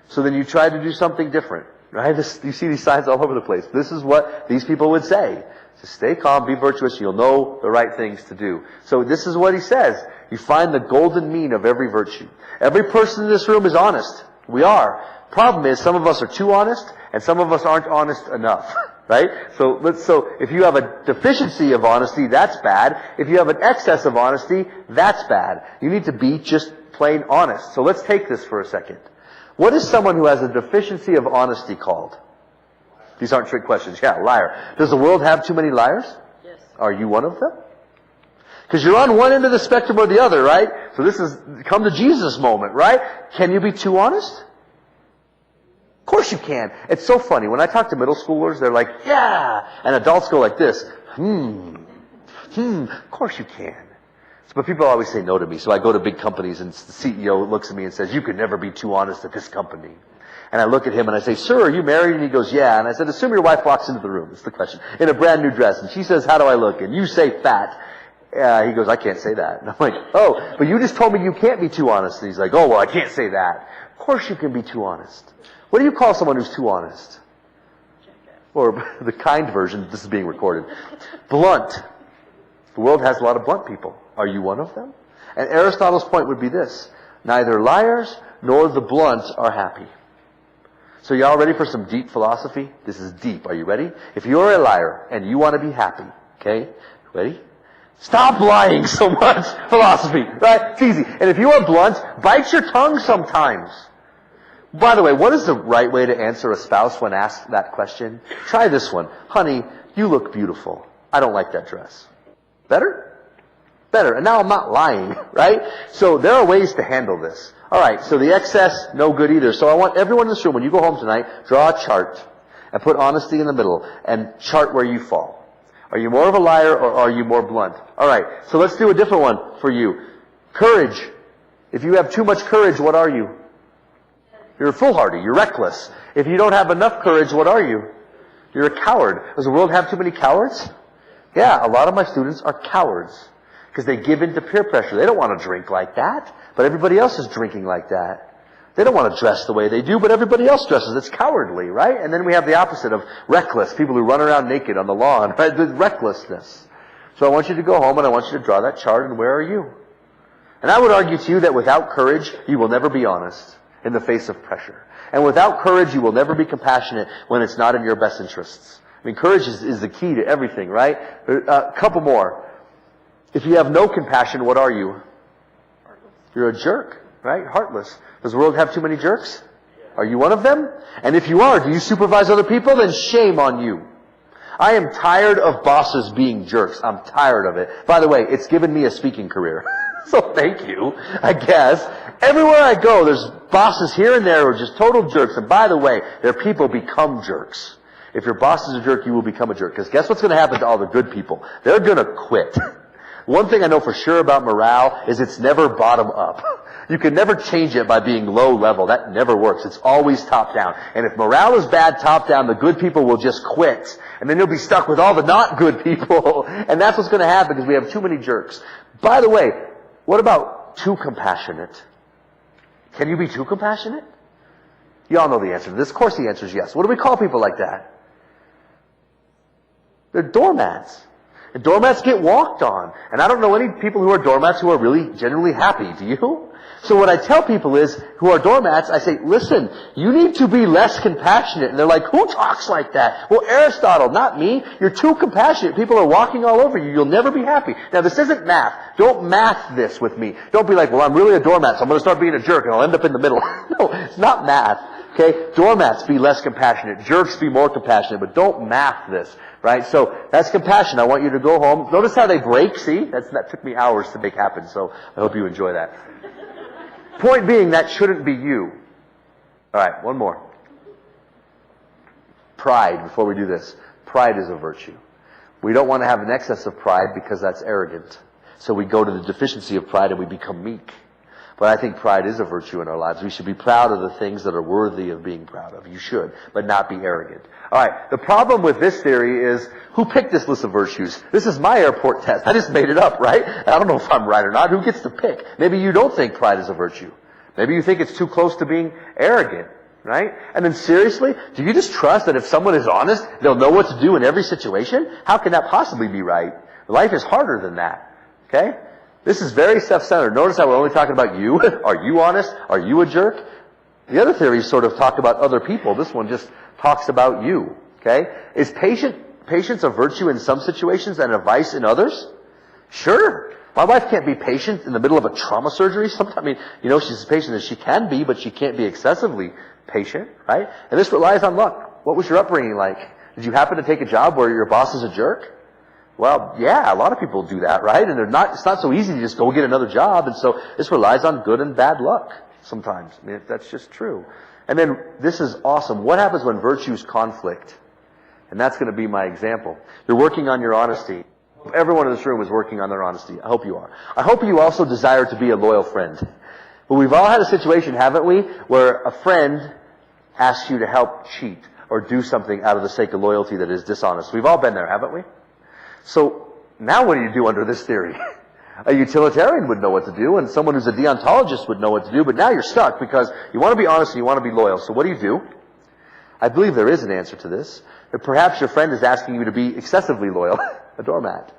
Speaker 2: So then you try to do something different, right? You see these signs all over the place. This is what these people would say. Just stay calm, be virtuous, you'll know the right things to do. So this is what he says. You find the golden mean of every virtue. Every person in this room is honest. We are. Problem is, some of us are too honest, and some of us aren't honest enough. Right? So if you have a deficiency of honesty, that's bad. If you have an excess of honesty, that's bad. You need to be just plain honest. So let's take this for a second. What is someone who has a deficiency of honesty called? These aren't trick questions. Yeah, liar. Does the world have too many liars?
Speaker 6: Yes.
Speaker 2: Are you one of them? Because you're on one end of the spectrum or the other, right? So this is come to Jesus moment, right? Can you be too honest? Of course you can. It's so funny. When I talk to middle schoolers, they're like, yeah. And adults go like this. Of course you can. But people always say no to me. So I go to big companies and the CEO looks at me and says, you could never be too honest at this company. And I look at him and I say, sir, are you married? And he goes, yeah. And I said, assume your wife walks into the room. It's the question. In a brand new dress. And she says, how do I look? And you say fat. He goes, I can't say that. And I'm like, oh, but you just told me you can't be too honest. And he's like, oh, well, I can't say that. Of course you can be too honest. What do you call someone who's too honest? Or the kind version, this is being recorded. Blunt. The world has a lot of blunt people. Are you one of them? And Aristotle's point would be this. Neither liars nor the blunt are happy. So y'all ready for some deep philosophy? This is deep. Are you ready? If you're a liar and you want to be happy, okay? Ready? Stop lying so much. Philosophy, right? It's easy. And if you are blunt, bite your tongue sometimes. By the way, what is the right way to answer a spouse when asked that question? Try this one. Honey, you look beautiful. I don't like that dress. Better? Better. And now I'm not lying, right? So there are ways to handle this. Alright, so the excess, no good either. So I want everyone in this room, when you go home tonight, draw a chart and put honesty in the middle and chart where you fall. Are you more of a liar or are you more blunt? All right, so let's do a different one for you. Courage. If you have too much courage, what are you? You're foolhardy. You're reckless. If you don't have enough courage, what are you? You're a coward. Does the world have too many cowards? Yeah, a lot of my students are cowards because they give in to peer pressure. They don't want to drink like that, but everybody else is drinking like that. They don't want to dress the way they do, but everybody else dresses. It's cowardly, right? And then we have the opposite of reckless, people who run around naked on the lawn, right? The recklessness. So I want you to go home and I want you to draw that chart, and where are you? And I would argue to you that without courage, you will never be honest in the face of pressure. And without courage, you will never be compassionate when it's not in your best interests. I mean, courage is the key to everything, right? A couple more. If you have no compassion, what are you? You're a jerk, right? Heartless. Does the world have too many jerks? Are you one of them? And if you are, do you supervise other people? Then shame on you. I am tired of bosses being jerks. I'm tired of it. By the way, it's given me a speaking career. So thank you, I guess. Everywhere I go, there's bosses here and there who are just total jerks. And by the way, their people become jerks. If your boss is a jerk, you will become a jerk. Because guess what's going to happen to all the good people? They're going to quit. One thing I know for sure about morale is it's never bottom up. You can never change it by being low level. That never works. It's always top down. And if morale is bad top down, the good people will just quit. And then you'll be stuck with all the not good people. And that's what's going to happen because we have too many jerks. By the way, what about too compassionate? Can you be too compassionate? You all know the answer to this. Of course the answer is yes. What do we call people like that? They're doormats. And doormats get walked on. And I don't know any people who are doormats who are really genuinely happy. Do you? So what I tell people is, who are doormats, I say, listen, you need to be less compassionate. And they're like, who talks like that? Well, Aristotle, not me. You're too compassionate. People are walking all over you. You'll never be happy. Now, this isn't math. Don't math this with me. Don't be like, well, I'm really a doormat, so I'm going to start being a jerk, and I'll end up in the middle. No, it's not math. Okay? Doormats, be less compassionate. Jerks, be more compassionate. But don't math this. Right? So, that's compassion. I want you to go home. Notice how they break. See? That took me hours to make happen, so I hope you enjoy that. Point being, that shouldn't be you. Alright, one more. Pride, before we do this. Pride is a virtue. We don't want to have an excess of pride because that's arrogant. So we go to the deficiency of pride and we become meek. But I think pride is a virtue in our lives. We should be proud of the things that are worthy of being proud of. You should, but not be arrogant. Alright, the problem with this theory is, who picked this list of virtues? This is my airport test. I just made it up, right? I don't know if I'm right or not. Who gets to pick? Maybe you don't think pride is a virtue. Maybe you think it's too close to being arrogant, right? And then seriously, do you just trust that if someone is honest, they'll know what to do in every situation? How can that possibly be right? Life is harder than that, okay? This is very self-centered. Notice how we're only talking about you. Are you honest? Are you a jerk? The other theories sort of talk about other people. This one just talks about you, okay? Is patience a virtue in some situations and a vice in others? Sure. My wife can't be patient in the middle of a trauma surgery. Sometimes, I mean, she's as patient as she can be, but she can't be excessively patient, right? And this relies on luck. What was your upbringing like? Did you happen to take a job where your boss is a jerk? Well, yeah, a lot of people do that, right? And it's not so easy to just go get another job. And so this relies on good and bad luck sometimes. I mean, that's just true. And then this is awesome. What happens when virtues conflict? And that's going to be my example. You're working on your honesty. Everyone in this room is working on their honesty. I hope you are. I hope you also desire to be a loyal friend. But we've all had a situation, haven't we, where a friend asks you to help cheat or do something out of the sake of loyalty that is dishonest. We've all been there, haven't we? So, now what do you do under this theory? A utilitarian would know what to do, and someone who's a deontologist would know what to do, but now you're stuck because you want to be honest and you want to be loyal. So what do? I believe there is an answer to this. That perhaps your friend is asking you to be excessively loyal, a doormat,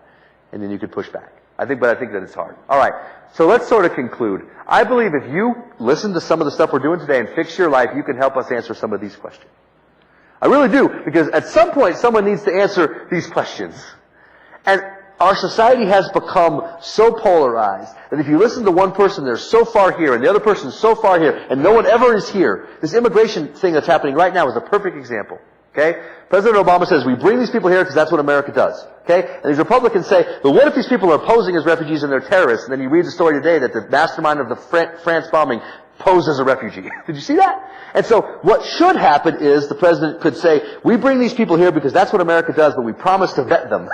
Speaker 2: and then you could push back. I think that it's hard. Alright, so let's sort of conclude. I believe if you listen to some of the stuff we're doing today and fix your life, you can help us answer some of these questions. I really do, because at some point someone needs to answer these questions. And our society has become so polarized that if you listen to one person, they're so far here, and the other person is so far here, and no one ever is here. This immigration thing that's happening right now is a perfect example. Okay? President Obama says, we bring these people here because that's what America does. Okay? And these Republicans say, but what if these people are posing as refugees and they're terrorists? And then you read the story today that the mastermind of the France bombing posed as a refugee. Did you see that? And so what should happen is the president could say, we bring these people here because that's what America does, but we promise to vet them.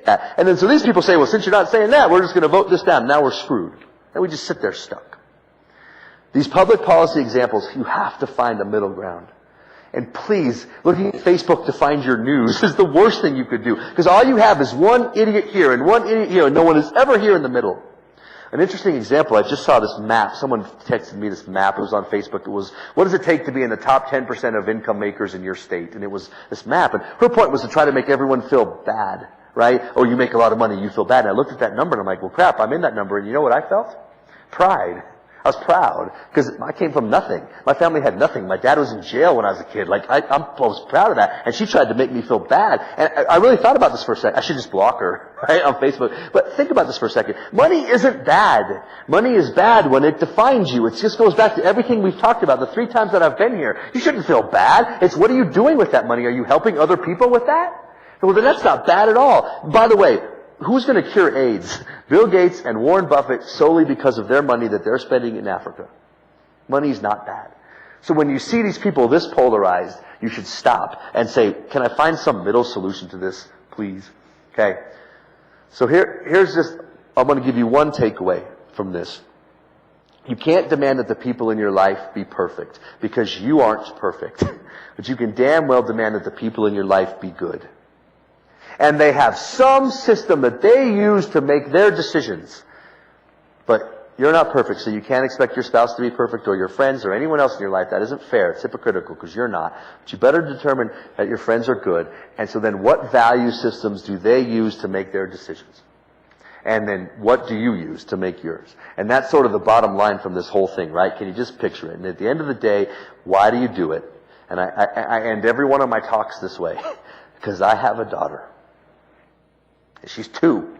Speaker 2: that. And then so these people say, well, since you're not saying that, we're just going to vote this down. Now we're screwed. And we just sit there stuck. These public policy examples, you have to find a middle ground. And please, looking at Facebook to find your news is the worst thing you could do. Because all you have is one idiot here and one idiot here, and no one is ever here in the middle. An interesting example, I just saw this map. Someone texted me this map. It was on Facebook. It was, what does it take to be in the top 10% of income makers in your state? And it was this map. And her point was to try to make everyone feel bad, right? Oh, you make a lot of money, you feel bad. And I looked at that number and I'm like, well, crap, I'm in that number. And you know what I felt? Pride. I was proud because I came from nothing. My family had nothing. My dad was in jail when I was a kid. Like, I was proud of that. And she tried to make me feel bad. And I really thought about this for a second. I should just block her, right, on Facebook. But think about this for a second. Money isn't bad. Money is bad when it defines you. It just goes back to everything we've talked about the 3 times that I've been here. You shouldn't feel bad. It's what are you doing with that money? Are you helping other people with that? Well, then that's not bad at all. By the way, who's going to cure AIDS? Bill Gates and Warren Buffett solely because of their money that they're spending in Africa. Money's not bad. So when you see these people this polarized, you should stop and say, can I find some middle solution to this, please? Okay. So here's just, I'm going to give you one takeaway from this. You can't demand that the people in your life be perfect because you aren't perfect. But you can damn well demand that the people in your life be good. And they have some system that they use to make their decisions. But you're not perfect, so you can't expect your spouse to be perfect or your friends or anyone else in your life. That isn't fair. It's hypocritical because you're not. But you better determine that your friends are good. And so then what value systems do they use to make their decisions? And then what do you use to make yours? And that's sort of the bottom line from this whole thing, right? Can you just picture it? And at the end of the day, why do you do it? And I end every one of my talks this way. Because I have a daughter. She's 2.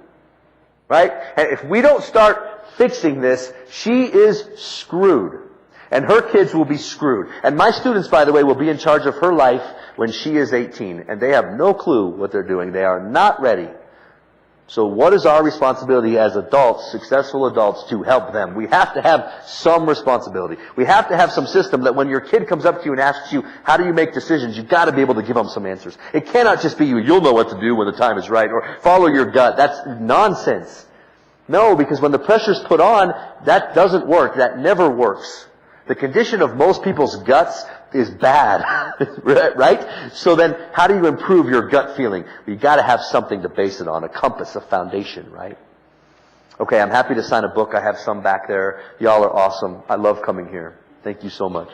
Speaker 2: Right? And if we don't start fixing this, she is screwed. And her kids will be screwed. And my students, by the way, will be in charge of her life when she is 18. And they have no clue what they're doing. They are not ready. So what is our responsibility as adults, successful adults, to help them? We have to have some responsibility. We have to have some system that when your kid comes up to you and asks you, how do you make decisions, you've got to be able to give them some answers. It cannot just be you'll know what to do when the time is right, or follow your gut. That's nonsense. No, because when the pressure's put on, that doesn't work. That never works. The condition of most people's guts is bad, right? So then, how do you improve your gut feeling? Well, you got to have something to base it on, a compass, a foundation, right? Okay, I'm happy to sign a book. I have some back there. Y'all are awesome. I love coming here. Thank you so much.